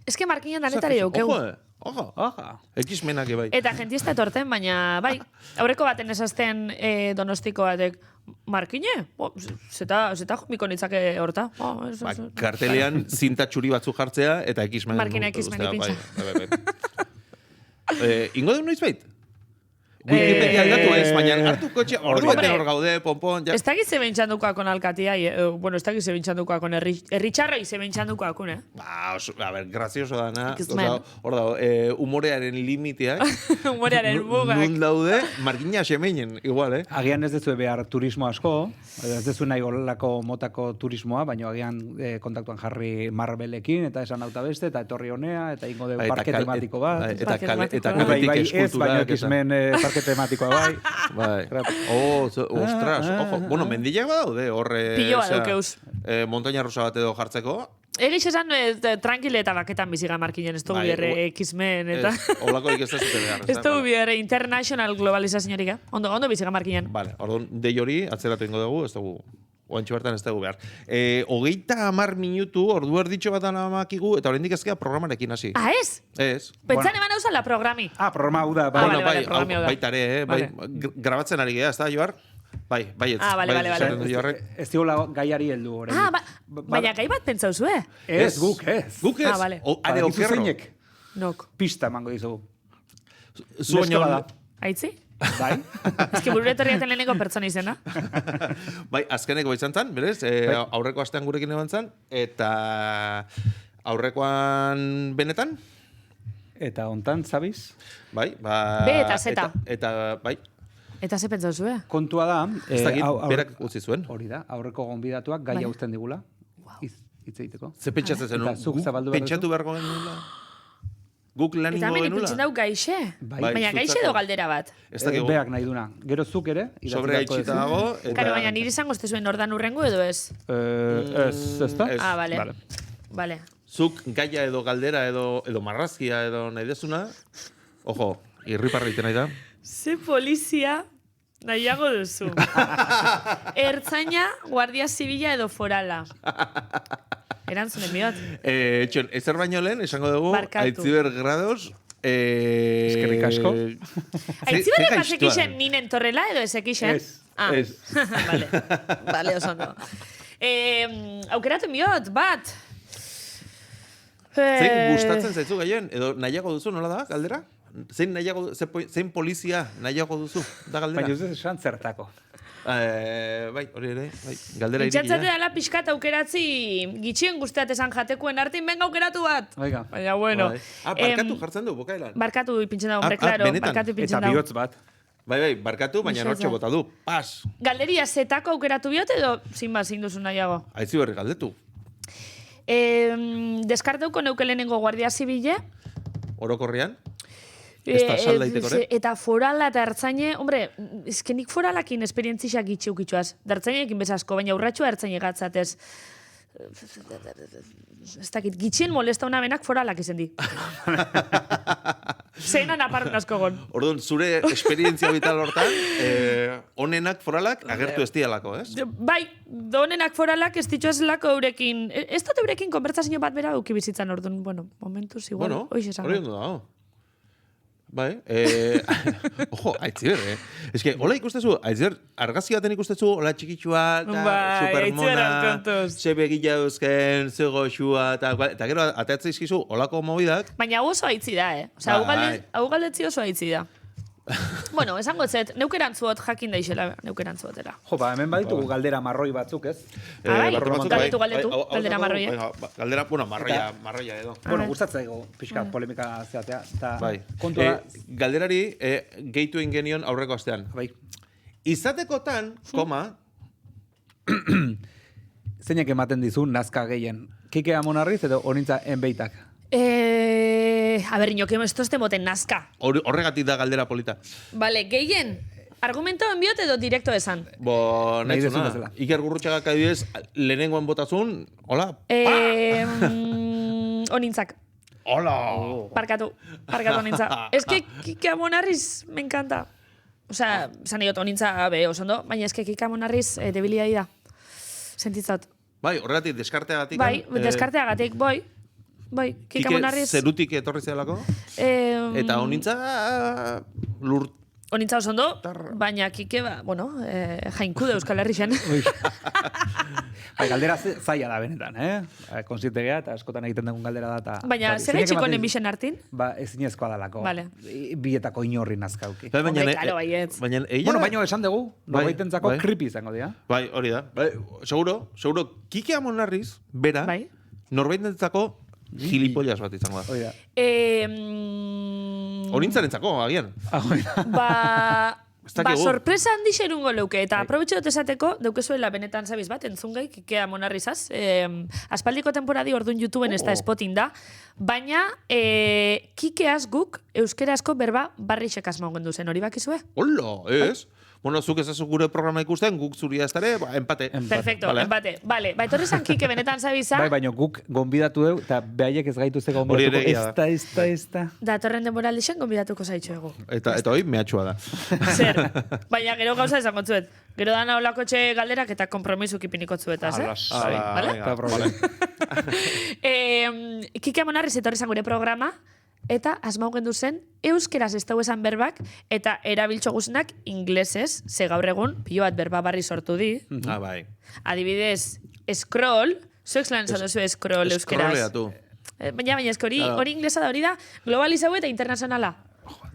S3: eske Markinan danetari daukeu.
S1: Ojo, X-menak bai.
S3: Eta jentista etorten, baina, bai, aurreko baten esazten Donostiko batek, Markine? Zeta jomiko nitzake horta.
S1: Kartelean zinta txuri batzu jartzea, eta X-men.
S3: Markina X-men ipintza.
S1: Ingo du noiz bait? Wikipedia aldatu ez, baina hartu kotxe, ordu beten hor gaude, ponpon, ja.
S3: Ez dakiz ze bentsandukoakon alkatia, bueno, ez dakiz ze bentsandukoakon erritxarroi ze bentsandukoakon,
S1: A ber, grazioso dana, hor dago, humorearen limiteak.
S3: Humorearen mugak.
S1: Nun daude, Markina Xemeinen, igual,
S2: Agian ez dezu behar turismo asko, ez dezu nahi golako motako turismoa, baina agian kontaktuan jarri Marbelekin, eta esan auta beste, eta etorri honea, eta ingo dugu parke tematiko bat.
S1: Eta kaletik eskulturak.
S2: Tematikoa bai.
S1: Ostras, ojo. Bueno, mendiak badaude, horre...
S3: Piloa daukeuz.
S1: Montaña rosa bat edo jartzeko.
S3: Egix esan, tranquile eta baketan biziga Markinen, ez dugu bierre X-Men, eta...
S1: Olakoik ez da zute behar.
S3: Ez dugu bierre international globalizaziorik, ondo biziga Markinen.
S1: Vale, orduan, dei hori, atzeratu ingo dugu, ez dugu... Oantxo bertan ez dugu behar. 30 minutu, ordu erditxo bat anamakigu, eta horrendik ezkea programarekin hasi.
S3: Ah, ez?
S1: Ez.
S3: Pentsane eman hauza la programi.
S2: Programa hau da.
S1: Baitare, grabatzen ari gea, ez da, Joar? Bai, ez.
S3: Vale.
S2: Ez diola gaiari heldu horrein.
S3: Baina gai bat pentsau zue?
S2: Ez, guk ez.
S1: Guk ez?
S3: Vale.
S1: Are okerro.
S3: Nok.
S2: Pista mango dizugu.
S1: Zu baino...
S3: Aitzi?
S2: Bai.
S3: Ez que bururetorriaten leheneko pertsona izena.
S1: Bai, azkeneko izan zan, berez, aurreko astean gurekin eban zan, eta aurrekoan benetan?
S2: Eta hontan, zabiz?
S1: Bai, ba...
S3: B eta Z.
S1: Eta, bai.
S3: Eta ze pentsau zue?
S2: Kontua da...
S1: Ez dakit, berak utzi zuen.
S2: Hori da, aurreko gonbidatuak gai uzten digula. Hitz egiteko.
S1: Ze pentsatzen zen, pentsatu beharko genula? Guk lan ingo genula?
S3: Eta hemen ipintzen dau gaixe. Baina gaixe edo galdera bat.
S2: Beak nahi duna. Gero zuk ere.
S1: Sobre haitxita dago.
S3: Karo, baina niri izango ez zuen ordan urrengo edo ez?
S2: Ez da?
S3: Ah, vale.
S1: Zuk gaia edo galdera edo marrazkia edo nahi dezuna. Ojo, irriparra iten nahi da.
S3: Ze polizia nahiago duzu. Ertzaina, guardia zibila edo forala. Erantzunen biot.
S1: Txon, ezer baino lehen, esango dugu,
S3: Barkatu.
S1: Aitziber Grados...
S2: Eskerrik asko.
S3: Aitziber ekazekixen ninen torrela edo ezekixen?
S1: Ez.
S3: Vale, oso ondo. Aukeratu biot, bat.
S1: Zein gustatzen zaizu gaien? Edo nahiago duzu, nola da, galdera? Zein polizia nahiago duzu, da galdera?
S2: Baina ez esan zertako.
S1: Bai, hori ere, bai, galdera irikia.
S3: Itxatzate dala pixkat aukeratzi gitxien guztiat esan jatekuen artin, benga aukeratu bat.
S2: Baina,
S3: bueno.
S1: Barkatu jartzen du, bukaelan.
S3: Barkatu ipintzen dago, hombre, claro. Barkatu ipintzen dago.
S2: Eta bihotz bat.
S1: Bai, barkatu, baina nortxe bota du. Pas!
S3: Galderia zetako aukeratu bihot edo zin duzu nahiago?
S1: Aitzi berri galdetu.
S3: Deskarteuko neuke lehenengo guardia zibile.
S1: Orokorrean? Eta sal daitekore?
S3: Eta forala eta ertzaine, hombre, ezkenik foralakin esperientzixak gitxiukitxoaz. Dertzainekin bezasko, baina urratxoa ertzaine gatzatez. ez dakit, gitxien molesta una benak foralak izen di. Zenan aparun asko gon.
S1: Orduan, zure esperientzia vital hortan, onenak foralak agertu ez dialako, ez?
S3: Bai, honenak foralak ez ditxo ez lako eurekin, ez dut eurekin konbertsazio bat bera euki bizitzan orduan, bueno, momentuz igual,
S1: Bueno,
S3: hoiz esan.
S1: hori ondo dago. Bai, ojo, Aitziber, Ez que, hola ikustezu, Aitziber, argazki baten ikustezu, hola txikitsua, eta
S3: Bai, Aitziber
S1: supermona,
S3: kontuz.
S1: ze begila eusken, ze goxua, eta gero, atatzen izkizu, holako mobidak,
S3: Baina hau oso aitzi da, Osea,
S1: Bai.
S3: hau galdetzi oso aitzi da. Bueno, esango zet, neukerantzuot jakin daixela, neukerantzuotela.
S2: Jo, hemen baditugu galdera marroi batzuk, ez?
S3: Bai,
S1: barru batzuk,
S3: galdetu, galdetu,
S1: hau
S3: galdera
S1: daukagu,
S3: marroia.
S1: bai, galdera, bueno, marroia edo.
S2: Bueno, gustatzaigu pixka polemika zeatea. Ta
S1: Bai.
S2: kontua da,
S1: Galderari, gehitu ingenion aurreko astean.
S2: bai,
S1: Izatekotan, koma,
S2: zeinek ematen dizu nazka gehien? Kike Amonarriz edo onintza enbeitak?
S3: A ber, inoke esto este moten nazka.
S1: horregatik da galdera polita.
S3: Vale, gehien, argumento enbiot edo directo esan.
S1: Bo,
S2: Nahi
S1: nahi
S2: duzun
S1: zuna.
S2: bezala.
S1: Iker Gurrutxagak adibidez, lehenengoan botazun, hola,
S3: Onintzak.
S1: hola!
S3: Parkatu onintza. Es que Kike Amonarriz me encanta. Osea, esan diot onintza be oso ondo, baina es que Kike Amonarriz debilidadi da. Sentitzat.
S1: Bai, horregatik, deskarteagatik.
S3: Bai, deskarteagatik, Bai, Kike
S1: Kike
S3: Amonarriz.
S1: zerutik etorri zelako. Eta honintza lur...
S3: Onintza oso ondo, baina Kike, bueno, jainkude Euskal Herrixen.
S2: Bai, galdera zaila da benetan, Konsiente gea, eta askotan egiten dugun galdera da. Ta,
S3: Baina, zer gaitxiko honen bixen hartin?
S2: Ba, ezinezkoa dalako.
S3: Vale.
S2: Bietako inorri nazkauki.
S3: Hombre, claro, baietz.
S1: Baina,
S2: Bueno, baino esan dugu,
S1: Bai,
S2: norbaitentzako
S1: bai.
S2: creepy izango dira.
S1: Bai, hori da. Bai, seguro, Kike Amonarriz, bera,
S3: Bai.
S1: norbaitentzako gilipollas bat izango da.
S2: Hori da.
S1: Honintzarentzako, agian. Ez
S3: Ba,
S1: dakigu.
S3: sorpresa handi xerungo leuke, eta aprobetxe dut esateko, deukezuela benetan zabiz bat, entzungai, Kike Amonarrizaz. Aspaldiko temporadi orduan YouTubeen ez da spotin da, baina Kikeaz guk euskerazko berba barrixek asmauen duzen, hori bakizue?
S1: Hola, ez? Bueno, zuk ezazu gure programa ikusten, guk zuria ez dare, empate.
S3: Perfecto,
S1: Vale.
S3: empate. Vale, ba, etorri zan Kike benetan zabiza,
S2: Bai, baina guk gonbidatu dugu, eta behaiek ez gaituzte
S1: Hori
S2: gonbidatuko.
S1: ere egia da.
S2: Ez da.
S3: datorren denboraldixen gonbidatuko zaitxuego.
S1: Eta hori mehatxua da.
S3: Zer, baina gero gauza esango zuet. Gero dana olako txe galderak eta kompromisu kipiniko zuetaz, Vale?
S2: Eta problema.
S3: Kike Amonarriz etorri zan gure programa, eta asmau gendu zen, euskeraz ez dau esan berbak, eta erabiltxo guzenak inglesez, ze gaur egun, pilo bat berba barri sortu di.
S1: Ah, bai.
S3: Adibidez, scroll, zuek lan esan duzu scroll euskeraz.
S1: Eskrolea,
S3: Baina, eske
S1: Claro.
S3: hori inglesa da, hori da, globalizau eta internazionala.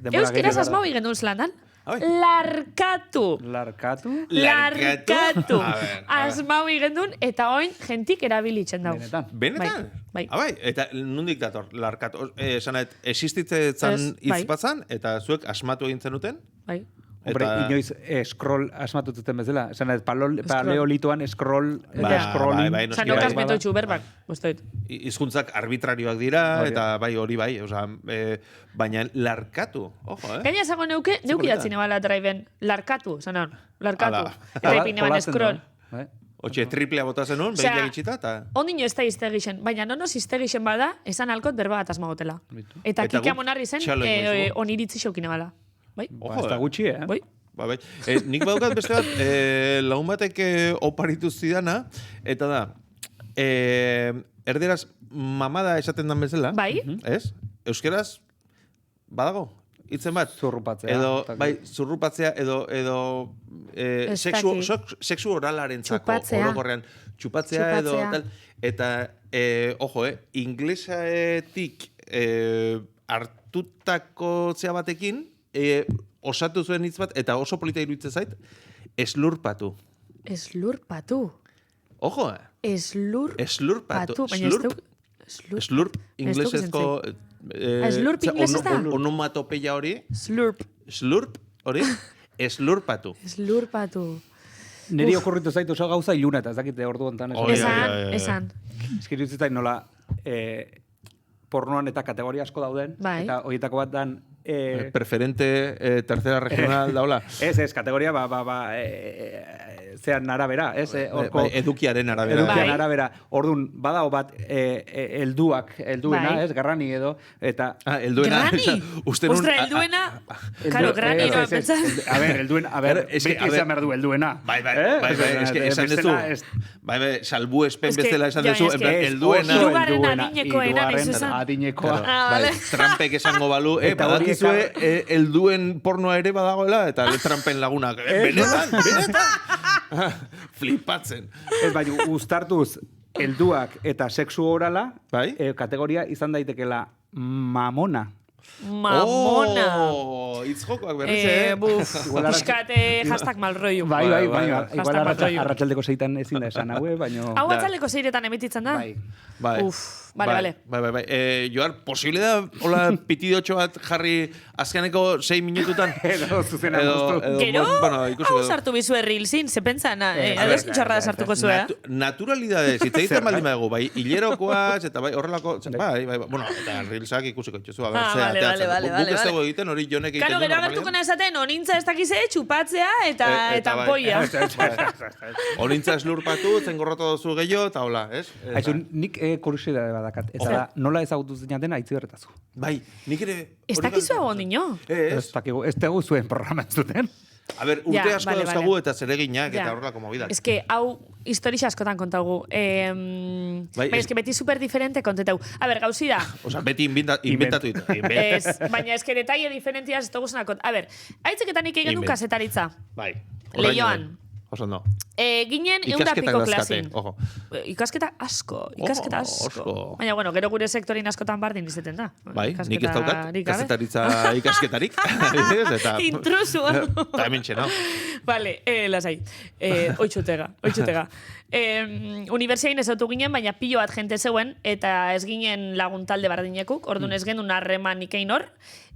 S2: Denbora
S3: Euskeraz
S2: gehiago
S3: asmau
S2: da.
S3: igen duz landan.
S1: Ah, bai.
S3: Larkatu.
S2: Larkatu?
S3: Larkatu.
S1: A ver.
S3: Asmau igendun, eta oin jentik erabilitzen dau.
S2: Benetan.
S1: Benetan?
S3: Bai.
S1: Ah, bai. Eta nondik dator, larkatu. Esanet, existitzetzan
S3: Ez,
S1: hitz
S3: bai.
S1: batzan, eta zuek asmatu egin zenuten?
S3: Bai.
S2: Hombre, inoiz scroll asmatututen bezala. Esan ez, paleolitoan scroll,
S1: Bai,
S2: scrolling.
S1: bai,
S3: Osa,
S1: noski,
S3: nokaz
S1: bai.
S3: metotxu berbak, ustoit.
S1: Hizkuntzak arbitrarioak dira,
S2: Hori da.
S1: eta bai, hori bai. Osea, baina larkatu, ojo,
S3: Gaina esango neuki
S1: polita.
S3: datzine bala driven. Larkatu, zanon. Larkatu.
S1: Ala.
S3: Eta ipin eban
S2: Jolasten
S3: scroll.
S2: du, bai.
S1: Otxe, triplea bota zenun,
S3: Osea,
S1: behiak itxita, eta...
S3: Ondino ez da iztegixen, baina nonoz iztegixen bada, esan alkot berba bat asmagotela. Eta
S1: Eta
S3: Kike
S1: guk
S3: Amonarri zen,
S1: txalo egin duzu.
S3: oniritzi xaukine bala. Bai?
S2: Ba, ez da gutxi,
S3: Bai?
S1: Ba, bai. Nik badaukat beste bat, lagun batek oparitu zidana, eta da, erderaz mamada esaten dan bezala,
S3: Bai?
S1: ez? Euskeraz, badago, hitzen bat.
S2: Zurrupatzea.
S1: Edo,
S2: Eta-
S1: bai, zurrupatzea, edo
S3: Ez
S1: sexu,
S3: dakit.
S1: sexu oralaren zako,
S3: Txupatzea.
S1: orokorrean. Txupatzea edo,
S3: Txupatzea.
S1: tal. Eta, ojo, inglesaetik hartutako zea batekin, osatu zuen hitz bat, eta oso polita iruditzen zait, eslurpatu.
S3: Eslurpatu.
S1: Ojo, eslurpatu.
S3: Baina ez duk...
S1: Slurp, inglesezko...
S3: slurp inglesez da?
S1: Onomatopeia hori,
S3: Slurp.
S1: slurp, hori, eslurpatu.
S3: Eslurpatu.
S2: Neri okurritu zaitu oso gauza iluna, eta ez dakite ordu hontan.
S1: Oi,
S3: Esan.
S2: Eskiritu zitzait nola pornoan eta kategoria asko dauden,
S3: Bai.
S2: eta horietako bat dan
S1: Preferente tercera regional daula.
S2: Ez, kategoria, zean arabera, ez?
S1: Edukiaren arabera.
S2: Edukiaren
S3: Bai.
S2: arabera. Orduan, badago bat, helduena,
S3: Bai.
S2: ez? Garrani edo, eta...
S1: Helduena.
S3: Grani? Ostra, helduena... Karo, grani no, pentsa.
S2: A ver, beti izan behar du helduena.
S1: Bai, esan duzu. Bai, salbu espen bezala esan duzu. Helduena.
S3: Hirugarren adinekoena, nahi zuzen.
S2: Adinekoa.
S3: Vale.
S1: Trampek esango balu,
S2: Eta hori
S1: badakizue helduen pornoa ere badagoela, eta trampen lagunak. Benetan. Flipatzen.
S2: Ez bai, uztartuz, helduak eta sexu orala,
S1: Bai.
S2: kategoria izan daitekela mamona.
S3: Mamona.
S1: Itz jokoak berriz,
S3: Buf, pixkat hashtag malroiu.
S2: Bai. Igual
S3: Hashtag malroiu.
S2: arratsaldeko zeitan ezin da esan haue, baino...
S3: Hau atzaldeko zeiretan emititzen da?
S2: Bai.
S3: Uf, vale.
S1: Bai. Joar, posible da, hola, pitidotxo bat jarri azkeneko 6 minututan?
S2: Edo zuzena guztu.
S3: Gero,
S1: ikusi
S3: hau sartu bizue Reelsin, ze pentsan, adoskin txorrada sartuko zuen.
S1: Naturalidades, itzaiten baldin badugu, bai, hilerokoaz, eta bai, horrelako, bai, bueno, eta Reelsak ikusiko itxuzu,
S3: Vale.
S1: Guk ez dugu egiten, hori jonek egiten
S3: Karo,
S1: du.
S3: gero agertuko nahi esaten, onintza ez dakize, txupatzea eta ampoia.
S1: Onintza eslurpatu, zengorratu duzu gehiago, eta hola, ez?
S2: Aizu, nik kuriosidade badakat. Eta da, nola ezagutu zinaten aitzi berretazu.
S1: Bai, nik ere...
S3: Ez dakizu egon dino.
S1: Ez.
S2: Ez tegu zuen programa entzuten.
S1: A ber, urte
S3: Ja,
S1: asko
S3: vale.
S1: dauzkagu eta zereginak
S3: Ja.
S1: eta horrelako mobidak.
S3: Ez que hau historia askotan kontaugu. Baina ez que beti super diferente kontetau. A ber, gauzi da.
S1: Osa, beti inventatu ditu.
S3: Ez, baina ez que detalle diferentiaz ez dugu zenakot. A ber, aitzeketan nik egin du
S1: Invent.
S3: kasetaritza.
S1: Bai.
S3: Leioan.
S1: Oso no.
S3: Ginen eunda
S1: Ikasketak
S3: piko
S1: dazkate,
S3: klasin.
S1: ojo.
S3: Ikasketa asko.
S1: Asko.
S3: Baina, bueno, gero gure sektorin askotan bardin izeten da.
S1: Bai, nik ez daukat,
S3: Ikasketarik gabe.
S1: kasetaritza ikasketarik. Eta
S3: Intrusu.
S1: Eta hemen txeno.
S3: Vale, lasai. Oitxutega. Universiain ez autu ginen, baina pilo bat jente zeuen, eta ez ginen lagun talde bardinekuk, orduan ez gendun harreman ikein hor,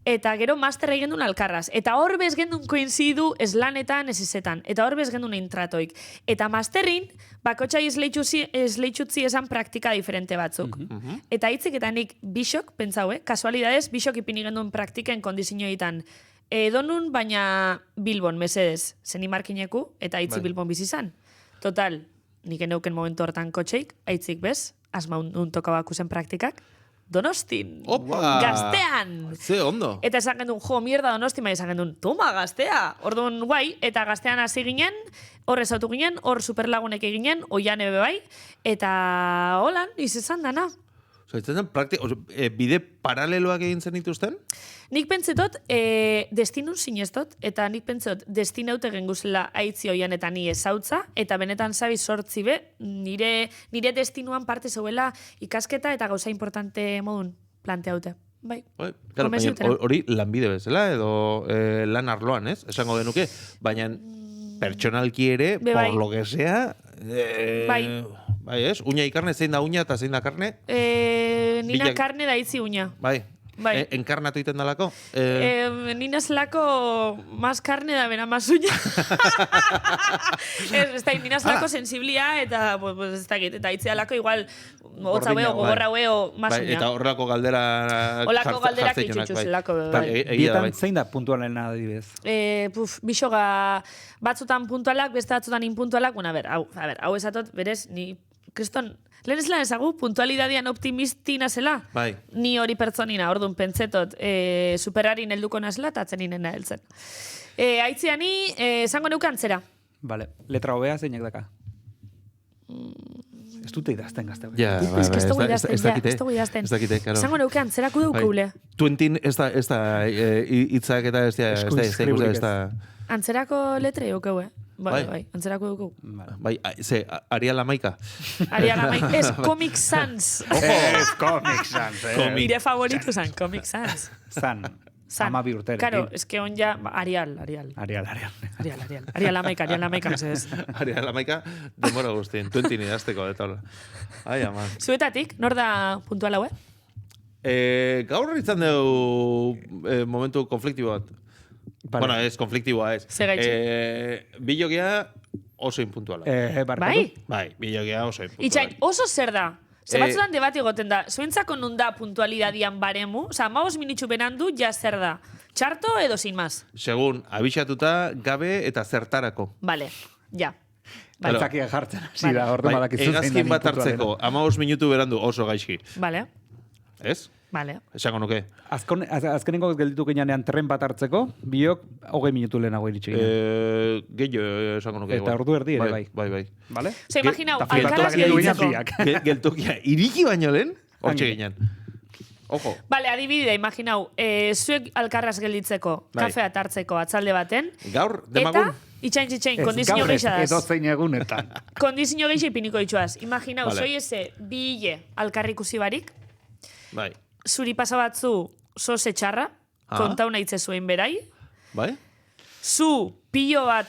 S3: eta gero master egin duen alkarraz. Eta hor bez gendun koinzidu eslanetan, ez izetan. Eta hor bez gendun intratoik. Eta masterrin, bakotxai esleitxutzi esan praktika diferente batzuk. Eta hitzik eta nik bisok, pentsau, kasualidades, bisok ipini gendun praktiken kondizioetan. Edonun, baina Bilbon, mesedez, zeni markineku, eta hitzik Bilbon bizizan. Total, nik eneuken momentu hortan kotxeik, aitzik bez, asmaun tokabakusen praktikak, Donostin.
S1: Opa!
S3: Gaztean!
S1: Ze ondo.
S3: Eta esan gendun, mierda Donosti, baina esan gendun, toma, gaztea! Orduan, guai, eta gaztean hasi ginen, hor ezautu ginen, hor superlagunek eginen, oian ebe bai, eta holan, izan dana.
S1: Bide paraleloak egin zen dituzten?
S3: Nik pentsetot, destinun sinestot, eta nik pentsetot, destinaute genguzela aitzi oian eta ni ezautza, eta benetan zabi sortzi be, nire destinuan parte zeuela ikasketa eta gauza importante modun planteaute. Bai.
S1: Claro, hori lanbide bezala, edo lan arloan, ez? Esango denuke, baina pertsonalki ere,
S3: bai.
S1: por lo que sea...
S3: Bai.
S1: Bai, ez? Uña y carne, zein da uña eta zein da carne?
S3: Nina
S1: Bilak-
S3: karne da itzi uña.
S1: Bai.
S3: Bai.
S1: Enkarnatu iten dalako?
S3: Nina zelako más carne da bera más uña. Ez da, nina zelako sensiblia eta pues ez dakit, eta itzi alako igual hotza
S2: Gordina,
S3: hueo, gogorra hueo, más
S1: Bai,
S3: uña.
S1: eta horrelako galdera...
S3: Holako galderak
S1: jartzen jonak,
S3: itxutxu
S1: bai.
S3: zelako,
S1: Bai,
S3: bai.
S1: egia da,
S2: Bietan
S1: bai.
S2: zein da puntualena adibidez?
S3: Bisoga batzutan puntualak, beste batzutan inpuntualak, bueno, hau esatot, berez, ni, kriston, lehen ez lan ezagu, puntualidadian optimistina zela.
S1: Bai.
S3: Ni hori pertsonina, orduan pentsetot, superarin helduko nazela, eta atzen inena heltzen. Aitziani, esango neuke antzera.
S2: Vale, letra hobea zeinak daka? Ez dute idazten gazte.
S1: Ja, bai,
S3: Ez que ez dugu
S1: bai,
S3: idazten,
S1: ez
S3: ja,
S1: dakite,
S3: ez dugu idazten.
S1: ez dakite, claro.
S3: Esango neuke antzerako deukeule.
S1: Tuentin ez da hitzak eta ez da...
S3: Antzerako letre deukeue.
S1: Bai.
S3: Bai, antzerako dugu.
S1: Bai, ze, Arial Amaika.
S3: Ariana Mai, ez Comic Sans.
S2: Ez Comic Sans,
S3: Nire favoritu zan, Comic Sans.
S2: San.
S3: San.
S2: 12 urterekin.
S3: Claro, es que on ja, Arial. Arial Amaika, mesedez.
S1: Arial Amaika, denbora guztien. Tuentin idazteko, eta hola. Ai, ama.
S3: Zuetatik, nor da puntual haue?
S1: Gaur izan dugu momentu konfliktibo bat.
S2: Vale.
S1: Bueno, ez konfliktiboa ez.
S3: Zer gaitxik?
S1: Bilogea oso inpuntuala.
S2: Barkatu?
S3: Bai?
S1: Bai, bilogea oso inpuntuala.
S3: Itxain, oso zer da? Ze batzutan debati goten da, zuentzako nun da puntualidadian baremu, oza, 15 minutxu berandu, ja zer da. Txarto edo sin más?
S1: Segun, abixatuta, gabe eta zertarako.
S3: Vale, ja.
S1: Vale.
S2: Baitzakia jartzen hasi da, ordu badakizu zein da
S1: Hegazkin bat
S2: puntualena.
S1: hartzeko, 15 minutu berandu oso gaizki.
S3: Vale,
S1: Ez?
S3: vale.
S1: Esango nuke.
S2: Azkenengo gelditu ginean tren bat hartzeko, biok 20 minutu lehenago iritsi ginen.
S1: Gehiago esango nuke.
S2: Eta
S1: igual.
S2: ordu erdi ere, bai.
S1: Bai.
S2: Vale?
S3: Ze imaginau,
S2: Eta filtratuak
S3: alkarraz
S2: gelditu
S3: gelditzeko.
S2: ginen biak.
S1: Geltokia, iriki baino lehen, hortxe ginen. Ojo.
S3: Vale, adibidea, imaginau, zuek alkarraz gelditzeko,
S1: Bai.
S3: kafea tartzeko atzalde baten,
S1: Gaur,
S3: eta
S1: demagun.
S3: itxain,
S2: Ez,
S3: kondizio
S2: gaur ez,
S3: geixadaz.
S2: edo zein egunetan.
S3: Kondizio geixe ipiniko itxuaz. Imaginau,
S1: Vale.
S3: zoi eze, bi hile alkarrik ikusi barik,
S1: Bai.
S3: zuri pasa batzu zose txarra,
S1: Ah.
S3: kontau naitze zuen berai,
S1: Bai?
S3: zu pilo bat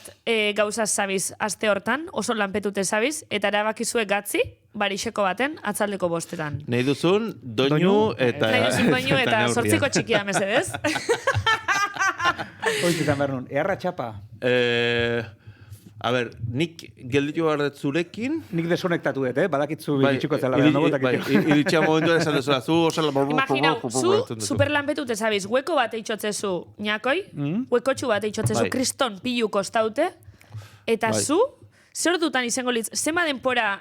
S3: gauzaz zabiz aste hortan, oso lanpetute zabiz, eta erabakizue gatzi, barixeko baten, atzaldeko bostetan.
S1: Nahi duzun, doinu
S2: Doinu,
S1: eta...
S3: Nahi duzun doinu eta
S1: neurria.
S3: sortziko txikia mesedez.
S2: Hoiz izan behar nun, eharra txapa.
S1: A ber, nik gelditu behar dut zurekin,
S2: Nik desonektatu dut, badakitzu iritsiko zela
S1: iri-
S2: behar nago,
S1: bai, iritsia momentuan esan duzula, zu osala...
S3: Imaginau, zu superlanpetute zabiz, hueko bat eitxotzezu ñakoi, huekotxu bat eitxotzezu
S1: Bai.
S3: kriston pilu kostaute, eta
S1: Bai.
S3: zu, zer dutan izango litz, zema denpora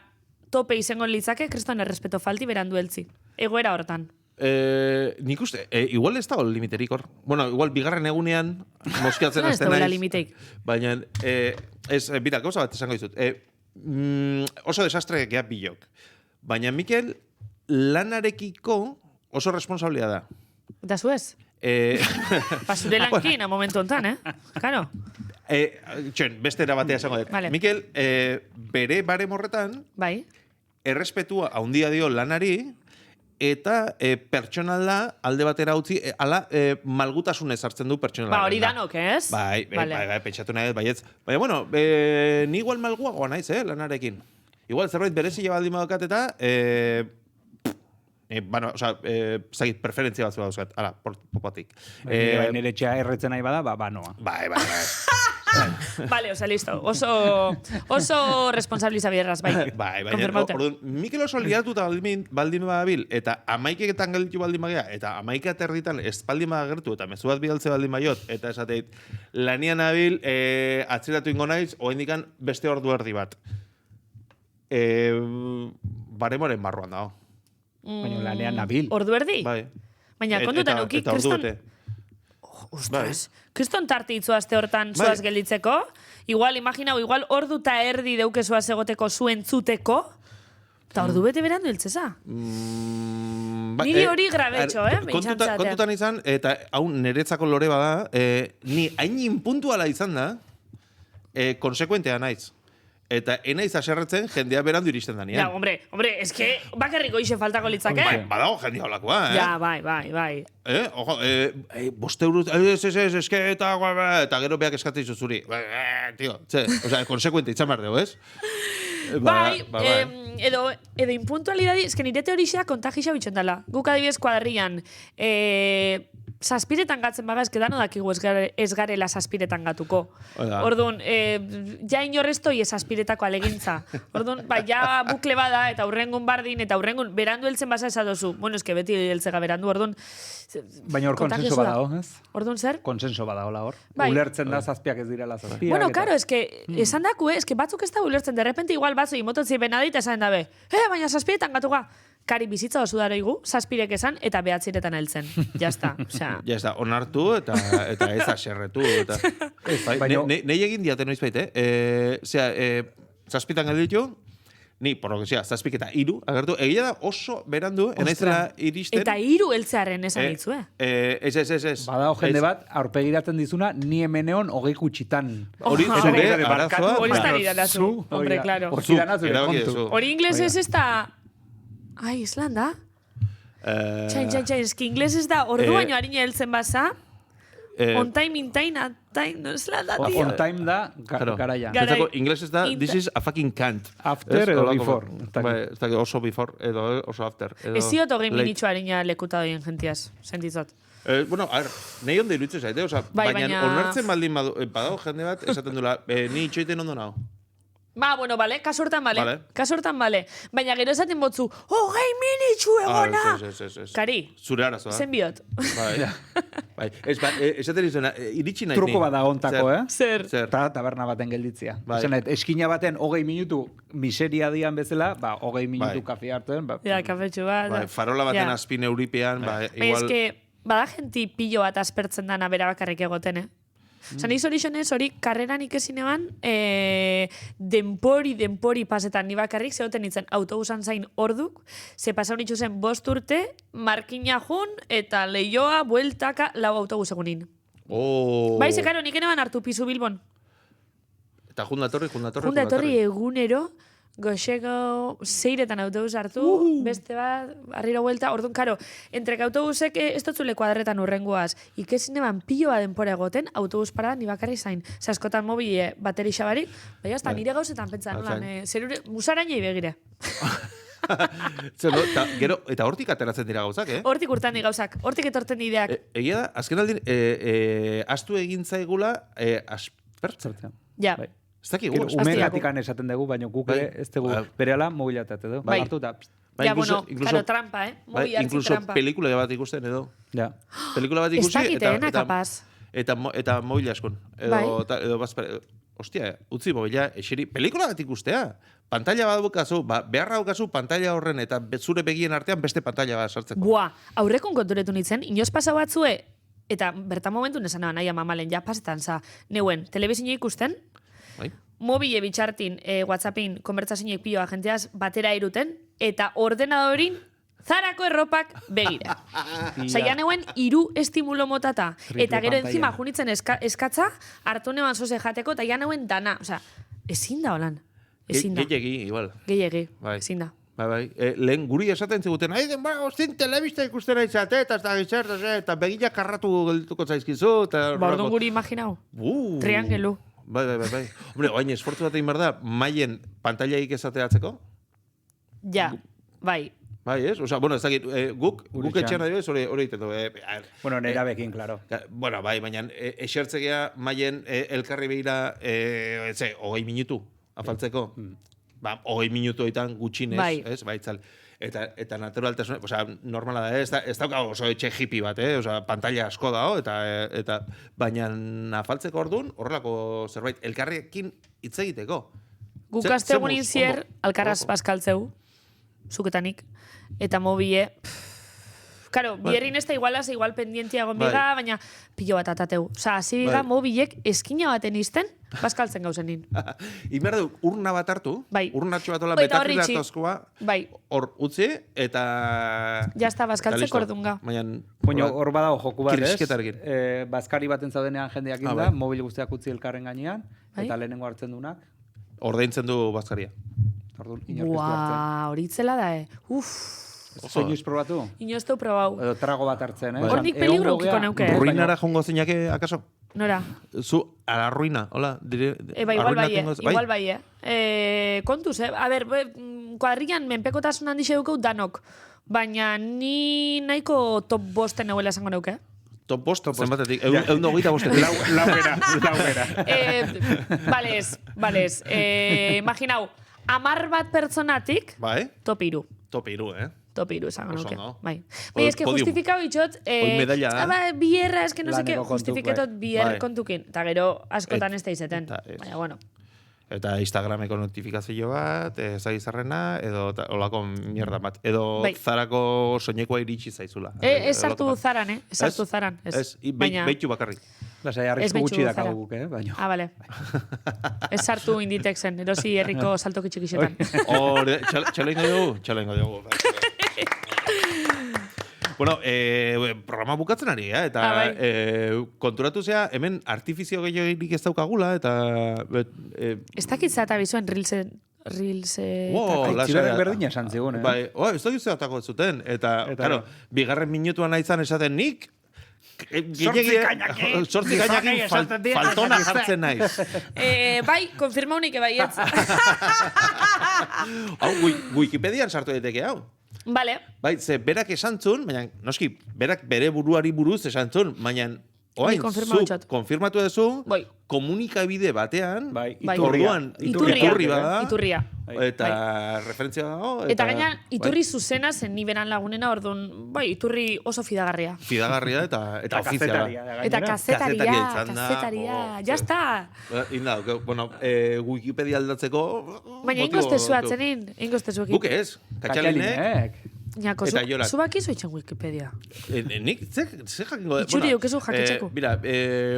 S3: tope izango litzake, kriston errespeto falti berandu eltzi. Egoera hortan.
S1: Nik uste, igual ez da limiterik hor. Bueno, igual bigarren egunean moskiatzen
S3: Ez
S1: hasten
S3: dagoela
S1: naiz.
S3: limiteik.
S1: Baina, bira, gauza bat esango dizut. Oso desastre gea bilok. Baina Mikel lanarekiko oso responsabilia da.
S3: Eta zu ez? Zure lankin, a momentu hontan, Karo.
S1: Txen, beste erabatea esango dut.
S3: Vale.
S1: Mikel, bere barem horretan,
S3: Bai.
S1: errespetua haundia dio lanari, eta pertsonala alde batera utzi, malgutasunez hartzen du pertsonala.
S3: Ba, hori danok, ez?
S1: Bai,
S3: Vale.
S1: pentsatu nahi, baietz. Baina, bueno, ni igual malguagoa naiz, lanarekin. Igual zerbait berezia baldin badokat eta, bueno, oza, zagit, preferentzia batzu dauzkat. Ala, popatik.
S2: Nire etxea erretzen nahi bada, ba, noa.
S1: Bai.
S3: Vale, oza, listo. Oso responsabiliza bierraz, bai.
S1: Bai, baina,
S3: Konfirmaute.
S1: orduan, Mikel oso liatuta baldin badabil, eta 11etan gelditu baldin bagea, eta 11 erditan ez baldin badagertu, eta mezu bat bidaltze baldin baiot, eta esateit, lanian nabil, atzeratu ingo naiz, oendikan beste ordu erdi bat. Baremoren barruan dago.
S2: Baina lanean nabil.
S3: Ordu erdi?
S1: Bai.
S3: Baina kontutan euki,
S1: eta ordu
S3: kriston...
S1: bete.
S3: Ostras, kriston tarte itzu aste hortan
S1: Bai.
S3: zuaz gelditzeko. Igual, imaginau, igual ordu ta erdi deuke zuaz egoteko zuen zuteko. Eta ordu bete berandu hiltzeza. Niri hori grabetxo, bintxantzatea.
S1: Kontutan izan, eta hau niretzako lore bada, ni hain inpuntuala izan da, konsekuentea naiz. Eta enaiz aserretzen jendea berandu iristen danean.
S3: Ja, hombre, eske bakarriko ixe faltako litzake.
S1: Badago jendea holakoa,
S3: Ja, bai.
S1: Ojo, boste euruz, eske, eta gero beak eskatzen zuri. Tio, osea, konsekuente itzan behar dugu, ez?
S3: Bai, edo impuntualidadi, eske nire teorixea kontagisa bitxon dela. Guk adibidez kuadrian, zazpiretan gatzen baga, eske dano dakigu ez garela zazpiretan gatuko.
S1: Oida.
S3: Orduan, ja inorreztoi ez zazpiretako alegintza. Orduan, ja bukle bada, eta urrengun bardin, eta urrengun berandu heltzen basa esadozu. Bueno, eske beti heltzega berandu, orduan...
S2: Baina hor konsenso badago, ez?
S3: Orduan zer?
S2: Konsenso badago hor.
S3: Bai.
S2: Ulertzen da zazpiak ez direla zazpiak.
S3: Bueno,
S2: eta-
S3: karo, eske, esan daku, eske batzuk ez da ulertzen, de repente igual batzu imototzi benadita esan dabe, baina zazpiretan gatuga. Kari bizitza oso daroigu, zazpirek esan, eta behatziretan heltzen. Jazta, osea.
S1: Ja, ez da, onartu eta ez aserretu. Eta,
S2: baina-
S1: Nei egin diate noiz baite, zazpitan gelditu, ni, por lo que sea, zazpik eta iru, agertu, egia da oso berandu, enaizela iristen.
S3: Eta hiru heltzearen esan ditzu,
S1: Ez.
S2: Badago jende bat, aurpegiratzen dizuna, ni hemeneon 20 gutxitan.
S1: Hori
S3: Ah,
S1: zure
S2: hori
S1: arazoa.
S3: hori ez da
S1: Bai.
S3: nire arazu, hombre, claro.
S2: Hori dana zure
S1: erabaki
S2: kontu.
S1: duzu.
S3: Hori inglesez ez da... Ai, Islanda? Txain, eski inglesez da, ordu baino harina heltzen baza, on time, in time, at time, no Islanda, tío.
S2: On time da,
S1: Claro.
S2: garaia.
S3: Garai.
S1: Entzako, inglesez da,
S3: In-
S1: this is a fucking can't.
S2: After
S1: Ez?
S2: edo
S1: Holako-
S2: before. Ez dakit.
S1: Bai, ez dakit, oso before, edo oso after. Edo
S3: Ez ziot hogei
S1: late.
S3: minitxo harina lekuta doien gentiaz, sentitzot.
S1: Bueno, a ver, nahi ondo iruditzen zaite, oza,
S3: Bai,
S1: baina
S3: baina-
S1: onartzen baldin badago jende bat, esaten dula, ni itxoiten ondo nago.
S3: Bueno, bale, kasu hortan bale.
S1: Vale.
S3: Kasu hortan bale. Baina gero esaten botzu, 20 minitxu egona!
S1: Ez.
S3: Kari,
S1: Zure arazoa.
S3: zen biot.
S1: Bai. Esaten izuna, iritsi nahi.
S2: Truko bada ontako,
S3: Zer.
S1: Zer.
S2: Ta taberna baten gelditzia.
S1: Bai.
S2: Esanet, eskina baten 20 minutu miseria dian bezala, 20 minutu
S1: Bai.
S2: kafe hartzen,
S3: Ja, kafetxu bat.
S1: Bai, farola baten
S3: Ja.
S1: azpin euripean,
S3: Baina
S1: igual...
S3: eske, bada genti pilo bat aspertzen dana bera bakarrik egoten, Zan izorixonez, hori karreran ikesinean, denpori pasetan ni bakarrik, zehoten nintzen autobusan zain orduk, ze pasau nitzu zen 5 urte, markina jun, eta leioa, bueltaka, 4 autobus egunin.
S1: Oh.
S3: Bai, zekaro, nik eneban hartu pizu Bilbon.
S1: Eta jundatorri.
S3: Jundatorri egunero, goxeko 6etan autobus hartu, beste bat, arriro buelta, orduan, karo, entre autobusek ez dotzule kuadretan urrengoaz, ikesin eban pilo bat denpora egoten, autobus parada ni bakarri zain. Zaskotan mobile bateri xabarik, bai, hasta nire gauzetan pentsan, zerure, musarainei begire.
S1: Zer, no? Gero, eta hortik ateratzen dira gauzak,
S3: Hortik urtan di gauzak, hortik etorten di ideak.
S1: Egia da, azken aldin, astu egin zaigula, aspertzen.
S3: Ja.
S2: Bai.
S1: Ez dakigu.
S2: Umegatikan esaten dugu, baina guk ere ez dugu berehala mobilatate du.
S3: Bai.
S2: Hartu eta...
S3: Ja, bueno, claro, trampa, Mobi hartzik
S1: incluso
S3: trampa.
S1: pelikula bat ikusten edo.
S2: Ja.
S1: Pelikula bat ikusi
S3: dakitena, kapaz.
S1: eta mobil askon. Edo hostia, utzi mobila, eseri, pelikula bat ikustea. Pantalla bat bukazu, beharra bukazu pantalla horren eta zure begien artean beste pantalla bat sartzeko.
S3: Buah, aurrekon konturetu nintzen, inoz pasa batzue, eta bertan momentu nesan eban, nahi amamalen, ja pasetan, neuen, telebizino ikusten,
S1: Bai.
S3: mobile bitxartin, WhatsAppin, konbertsazioek piloa jenteaz batera iruten, eta ordenadorin zarako erropak begira. Osa, ja neuen 3 estimulo motata. Eta gero enzima junitzen eskatza, hartu neban zoze jateko, eta ja neuen dana. Osa, ezin da holan. Ezin da.
S1: Gehiegi, igual.
S3: Gehiegi,
S1: Bai.
S3: ezin da.
S1: Bai. Lehen guri esaten ziguten, ostin telebista ikusten aitzate, eta gizertaz, eta begila karratu geldituko zaizkizu, eta...
S3: Bordun guri imaginau. Triangelu.
S1: Bai. Hombre, oain esfortzu bat egin behar da, maien pantailaik esateatzeko?
S3: Ja, bai.
S1: Bai, ez? Osa, bueno, ez dakit, guk etxean adibidez hori egiten du.
S2: Bueno, nera bekin, claro.
S1: Bueno, bai, baina esertzegea maien elkarri behira, 20 minutu afaltzeko. Ba, 20 minutuetan gutxinez,
S3: Bai.
S1: ez? Baitzal. Eta naturaltasun, osea, normala da, ez daukago oso etxe hippie bat, osea, pantalla asko dago, eta baina afaltzeko orduan, horrelako zerbait, elkarrekin hitz egiteko.
S3: Guk astegunin zier, alkarraz bazkaltzeu, zuketanik, eta mobile, Karo, bierrin ez da igualaz, igual pendientia gonbiga, baina pilo bat atateu. Osa, hasi biga mobilek eskina baten izten, bazkaltzen gauzen nin.
S1: Inberda du, urna bat hartu, urnatxo bat hola betakri datozkoa, hor utzi, eta...
S3: Jazta, bazkaltzeko ordunga.
S2: Baina hor badago joku bat,
S1: Kirisketargin.
S2: Bazkari baten zaudenean jendeak inda, mobil guztiak utzi elkarren gainean, eta lehenengo hartzen dunak.
S1: Ordaintzen du bazkaria.
S3: Buah, horitzela da,
S2: Zoin inoiz probatu?
S3: Inoiz teu probau.
S2: Edo trago bat hartzen,
S3: Hor nik peligro kiko neuke.
S1: Ruinara jongo zeinake, akaso?
S3: Nora?
S1: Zu, a la ruina, hola?
S3: Igual bai, kontuz, a ber, kuadrian menpekotasun handi xeukeu danok, baina ni nahiko top bosten neuela esango neuke.
S1: Top bost, zenbatetik, egun dogeita bostetik.
S2: Laugera.
S3: Balez. Imaginau, 10 bat pertsonatik, top 3.
S1: Top 3,
S3: Top 3 esango nuke. Bai, eske justifikau itxot, bierra, eske no seke, justifiketot bier kontukin. Eta gero, askotan ez da izeten. Baina, bueno.
S1: Eta Instagrameko notifikazio bat, ezagizarrena, edo olako mierda bat. Edo zarako soinekoa iritsi zaizula.
S3: Ez hartu zaran, Ez hartu zaran.
S1: Ez, behitu bakarrik.
S2: Lasai, arrisku gutxi dakagu guk, baina.
S3: Bale. Ez hartu Inditexen, erosi herriko salto kitxikixetan.
S1: Hore, txalengo dugu. Bueno, programa bukatzen ari, eta konturatu zea, hemen artifizio gehiagirik ez daukagula, eta...
S3: Ez dakitza eta bizuen Reelse...
S2: Txiberek berdina esan zigun,
S1: Bai, ez dakitza atako zuten, eta, claro, bigarren minutuan naizan esaten nik, sortzi kainakin faltona jartzen naiz.
S3: Bai, konfirmaunik bai ez.
S1: Hau, Wikipedian sartu daiteke, hau.
S3: Vale.
S1: Bai, ze berak esan zuen, baina, noski, berak bere buruari buruz esan zuen, baina Oain,
S3: konfirmatu
S1: zuk
S3: txat.
S1: konfirmatu duzu,
S3: Bai.
S1: komunikabide batean,
S2: Bai,
S3: Bai.
S1: orduan, iturri bada,
S3: Iturria.
S1: eta referentzia dago,
S3: Eta gaina, iturri zuzena zen ni beran lagunena, orduan, bai, iturri oso fidagarria.
S1: fidagarria eta ofiziala.
S3: Eta
S1: Kazetaria
S3: kazetaria,
S1: izan da,
S3: kazetaria,
S1: oh,
S3: jazta.
S1: Inda, bueno, Wikipedia aldatzeko...
S3: Baina ingoztezu atzenin, ingoztezu
S1: Guk ez, Katxalinek,
S3: Ñako,
S1: Eta Jolak.
S3: zu bakizu itxen Wikipedia.
S1: nik, ze jakingo...
S3: Itxuri dukezu jakitzeko.
S1: Mira,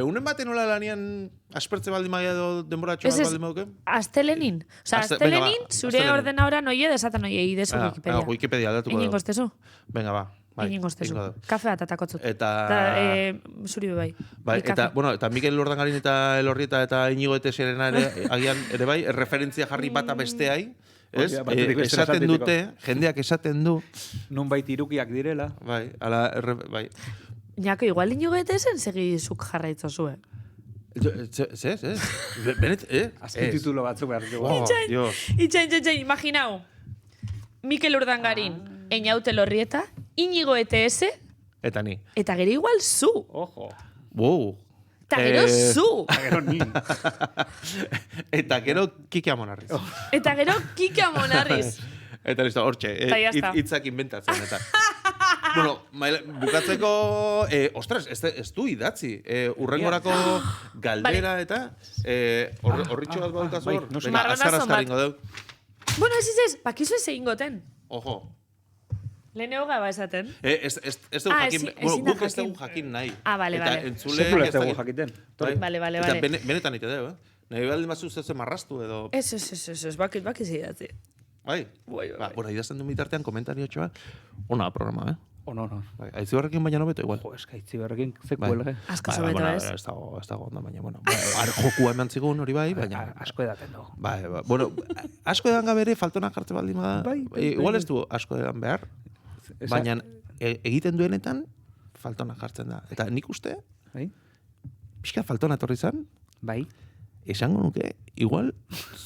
S1: unen baten nola lanian aspertze baldin magia edo denboratxo
S3: Ez
S1: bat
S3: ez,
S1: baldin maduke?
S3: astelenin. Osa,
S1: Venga,
S3: astelenin,
S1: ba,
S3: zure
S1: astelenin.
S3: ordenadoran oie, desatan oie, idezu Wikipedia.
S1: Wikipedia aldatuko dugu.
S3: Iningoztezu.
S1: Venga, ba. Bai,
S3: Iningoztezu.
S1: egingo dugu.
S3: Kafe bat atakotzut.
S1: Eta-
S3: Zuri bai.
S1: Bai,
S3: Nik
S1: eta,
S3: kafe.
S1: bueno, eta Mikel Lordangarin eta Elorrieta eta Inigo Etexerena ere, agian, ere bai, referentzia jarri bata besteai, ez?
S2: Hori da, batetik bestera
S1: Esaten
S2: esan
S1: dute, jendeak esaten du,
S2: Nunbait irukiak direla.
S1: bai, bai.
S3: Ñako, igual inigo esen segizuk jarraitzo zuen.
S1: Ez? Benet,
S2: Azpititulo batzuk behar dugu.
S1: Oh, Dios.
S3: Itxain, imaginau. Mikel Urdangarin, Eñaute Lorrieta, Inigo ETS,
S1: Eta ni.
S3: eta gero igual zu.
S2: Ojo.
S1: Wow.
S3: Eta gero zu.
S2: Gero ni.
S1: Eta gero Kike Amonarriz.
S3: Eta gero Kika Monarriz.
S1: Eta listo, hortxe,
S3: Eta ya está.
S1: hitzak inventatzen, eta. Bueno, bukatzeko, ostras, ez du idatzi. Urrengorako galdera eta horritxo bat badukazu
S2: bai,
S1: hor.
S2: no sé.
S1: Venga,
S3: Marronazo
S1: azkar
S3: bat.
S1: ingo deu.
S3: Bueno, ez, bakizu ez egin goten.
S1: Ojo.
S3: Lehene hoga ba esaten.
S1: Ez dugu jakin,
S3: ezin da
S1: guk ez
S3: jakin.
S1: dugu jakin nahi.
S3: Ah, bale,
S1: Eta
S3: bale.
S1: entzuleek
S2: Sekula ez
S1: ez
S2: dugu
S1: dakit.
S2: jakiten.
S1: Bai.
S3: Bale.
S1: Eta benetan ite dugu, Nahi baldin bazu zezu marrastu edo...
S3: Ez, bakiz idatzi.
S1: Bai?
S3: Bai.
S1: Bueno, idazten du bitartean komentariotxoa. Ona programa,
S2: No.
S1: Bai, aitzi horrekin baina nobeto igual.
S2: Jo, eskaitzi berrekin ze
S1: Bai.
S2: kuelge.
S3: Asko sobeto ez.
S1: Ez dago ondo, baina, bueno. Jokua eman zigun hori bai, baina...
S2: Asko edaten dugu.
S1: Bai, bueno, asko edan gabe ere faltona jartze baldin bada.
S2: Bai.
S1: Igual ez du asko edan behar, baina egiten duenetan faltona jartzen da. Eta nik uste,
S2: Bai?
S1: pixka faltona etorri zan,
S2: Bai.
S1: esango nuke, igual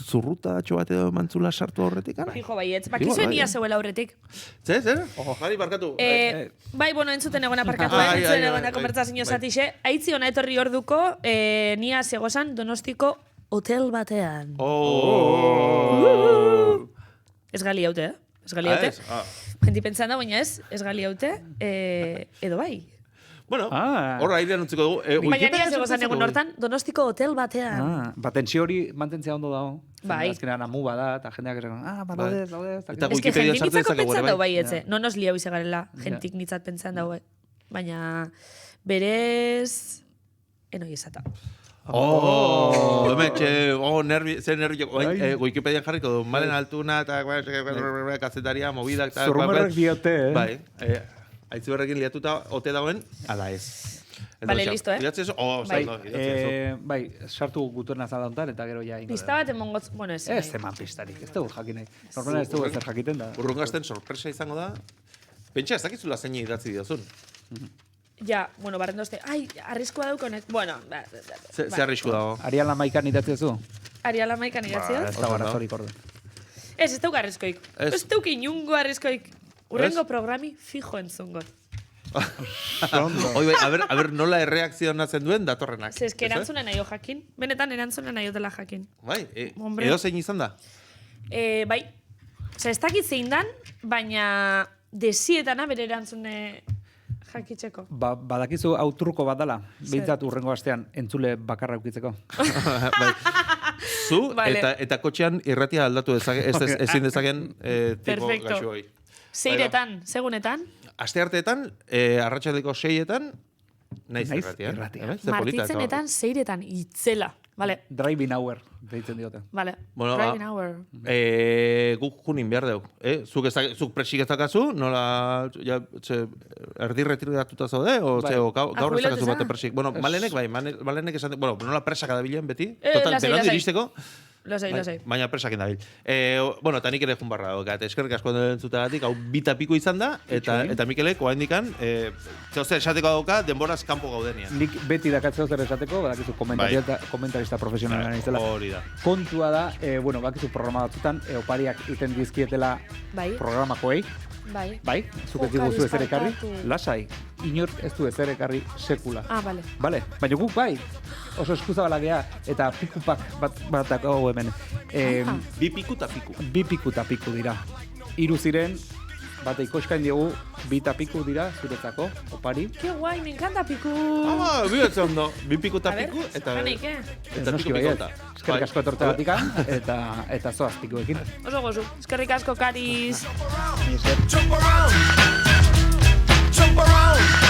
S1: zurrutatxo bat edo mantzula sartu horretik, ana?
S3: Fijo baietz, bakizuen
S1: Bai.
S3: ia zeuela aurretik.
S1: Zer? Bari, barkatu.
S3: Bai, bueno, entzuten egona parkatu,
S1: Ai,
S3: entzuten
S1: ai,
S3: egona
S1: ai,
S3: konbertsazio
S1: bai.
S3: zatixe. Aitzi ona etorri orduko, nia zegozan Donostiko hotel batean. Ez gali haute, Ez gali haute. Jenti pentsan da, baina ez gali haute, edo bai.
S1: Bueno,
S2: Ah.
S1: hor airean utziko dugu.
S3: Baina nia zegozan egun hortan, Donostiko hotel batean.
S2: Tensio hori mantentzea ondo dago.
S3: Bai.
S2: Azkenean amu bada, eta jendeak esan, badaude.
S1: Eta
S3: Ez que
S1: Wikipedia
S3: jentik
S1: sartzen
S3: nitzako
S1: dezakegu ere,
S3: pentsan
S1: bai.
S3: dau bai etze. No nos liau izagarela, jentik nitzat pentsan dau. Baina berez... Eno izata.
S1: Hemen, zer nervio. Wikipedia jarriko du. Malen Altuna eta kazetaria, mobidak.
S2: Zurrumerrak diote,
S1: Bai. Aitzi horrekin liatuta ote dagoen, ala ez.
S3: Vale, listo,
S1: Idatzi eso?
S3: Bai.
S2: Bai, sartu gutuna zalantan, eta gero ja ingo.
S3: Pista bat emongotz, bueno, ez.
S2: Ez eman pistarik, ez dugu jakin nahi. Normala ez dugu ezer jakiten da.
S1: Urrungazten sorpresa izango da. Pentsa, ez dakizula zein idatzi diozun.
S3: Ja, bueno, barrendoste. Ai, arriskua daukonek. Bueno,
S1: Ze arrisku dago.
S2: Ariala maikan idatzi zu?
S3: Ariala maikan idatzio.
S2: Ez dago arazorik ordu.
S3: Ez dauk arriskoik.
S1: Ez.
S3: Ez dauk inungo arriskoik. Urrengo programi fijo entzungot.
S1: Oi, bai, a ber, nola erreakzionatzen duen datorrenak.
S3: Ze eske erantzunen nahi jakin. Benetan erantzunen nahi dela jakin.
S1: Bai,
S3: Hombre.
S1: edo zein izan da?
S3: Bai. Osa, ez dakit zein dan, baina desietana bere erantzune jakitzeko.
S2: Badakizu hau truko bat dala, behintzat urrengo astean entzule bakarra ukitzeko.
S1: Bai. Zu
S3: Vale.
S1: eta kotxean irratia aldatu dezake, ezin dezaken tipo
S3: Perfecto.
S1: gaxu hoi.
S3: Zeiretan, segunetan,
S1: Aste arteetan, arratsaldeko 6etan, naiz
S2: Naiz
S1: irratia.
S2: irratia.
S1: Ze polita, eta-
S3: martitzenetan, zeiretan, itzela. Vale,
S2: Driving hour, deitzen diote.
S3: vale.
S1: Bueno,
S3: Driving hour.
S1: Guk junin behar dugu. Zuk presik ez dakazu, nola erdi retiratuta zaude, o
S2: Bai.
S1: gaur ez
S3: jubilatu
S1: dakazu bate
S3: zara?
S1: presik. Bueno, Malenek bai, Malenek esan, bueno, nola presak adabilen beti.
S3: Lasai,
S1: Berandu
S3: lasai.
S1: iristeko.
S3: Lo sei.
S1: Baina presakin dabil. Bueno, eta nik ere jun barra daukat. Eskerrik asko entzutagatik, hau bita piku izan da, eta Mikelek oaindikan, zehose esateko dauka, denboraz kanpo gaudenian.
S2: Nik beti dakatzeo zer esateko, badakizu komentarista profesionala naizela.
S1: Hori da.
S2: Kontua da, bueno, bakizu programa batzutan, opariak iten dizkietela
S3: Bai.
S2: programakoei,
S3: Bai.
S2: Bai, zuk ez
S3: Jo,
S2: diguzu
S3: Karis,
S2: ezer ekarri,
S3: barkatu.
S2: lasai, inork ez du ezer ekarri sekula.
S3: Ah, bale.
S2: Bale, baina guk bai, oso eskuzabala gea, eta pikupak bat hau hemen.
S3: Ah.
S1: Bi piku eta piku.
S2: Bi piku eta piku dira. Hiru ziren, bate ikoskain diogu, bi eta piku dira, zuretzako, opari.
S3: Qué guay, me encanta piku.
S1: Ama, bihatzen ondo. Bi piku eta
S3: A ver,
S1: piku, eta
S3: janik,
S1: eta
S2: Noski
S1: piku
S2: baiet.
S1: pikota.
S2: Eskerrik asko etortzegatik eta zoaz pikuekin.
S3: Oso gozu. Eskerrik asko, Karis.
S2: Ni esker.
S4: Jump around,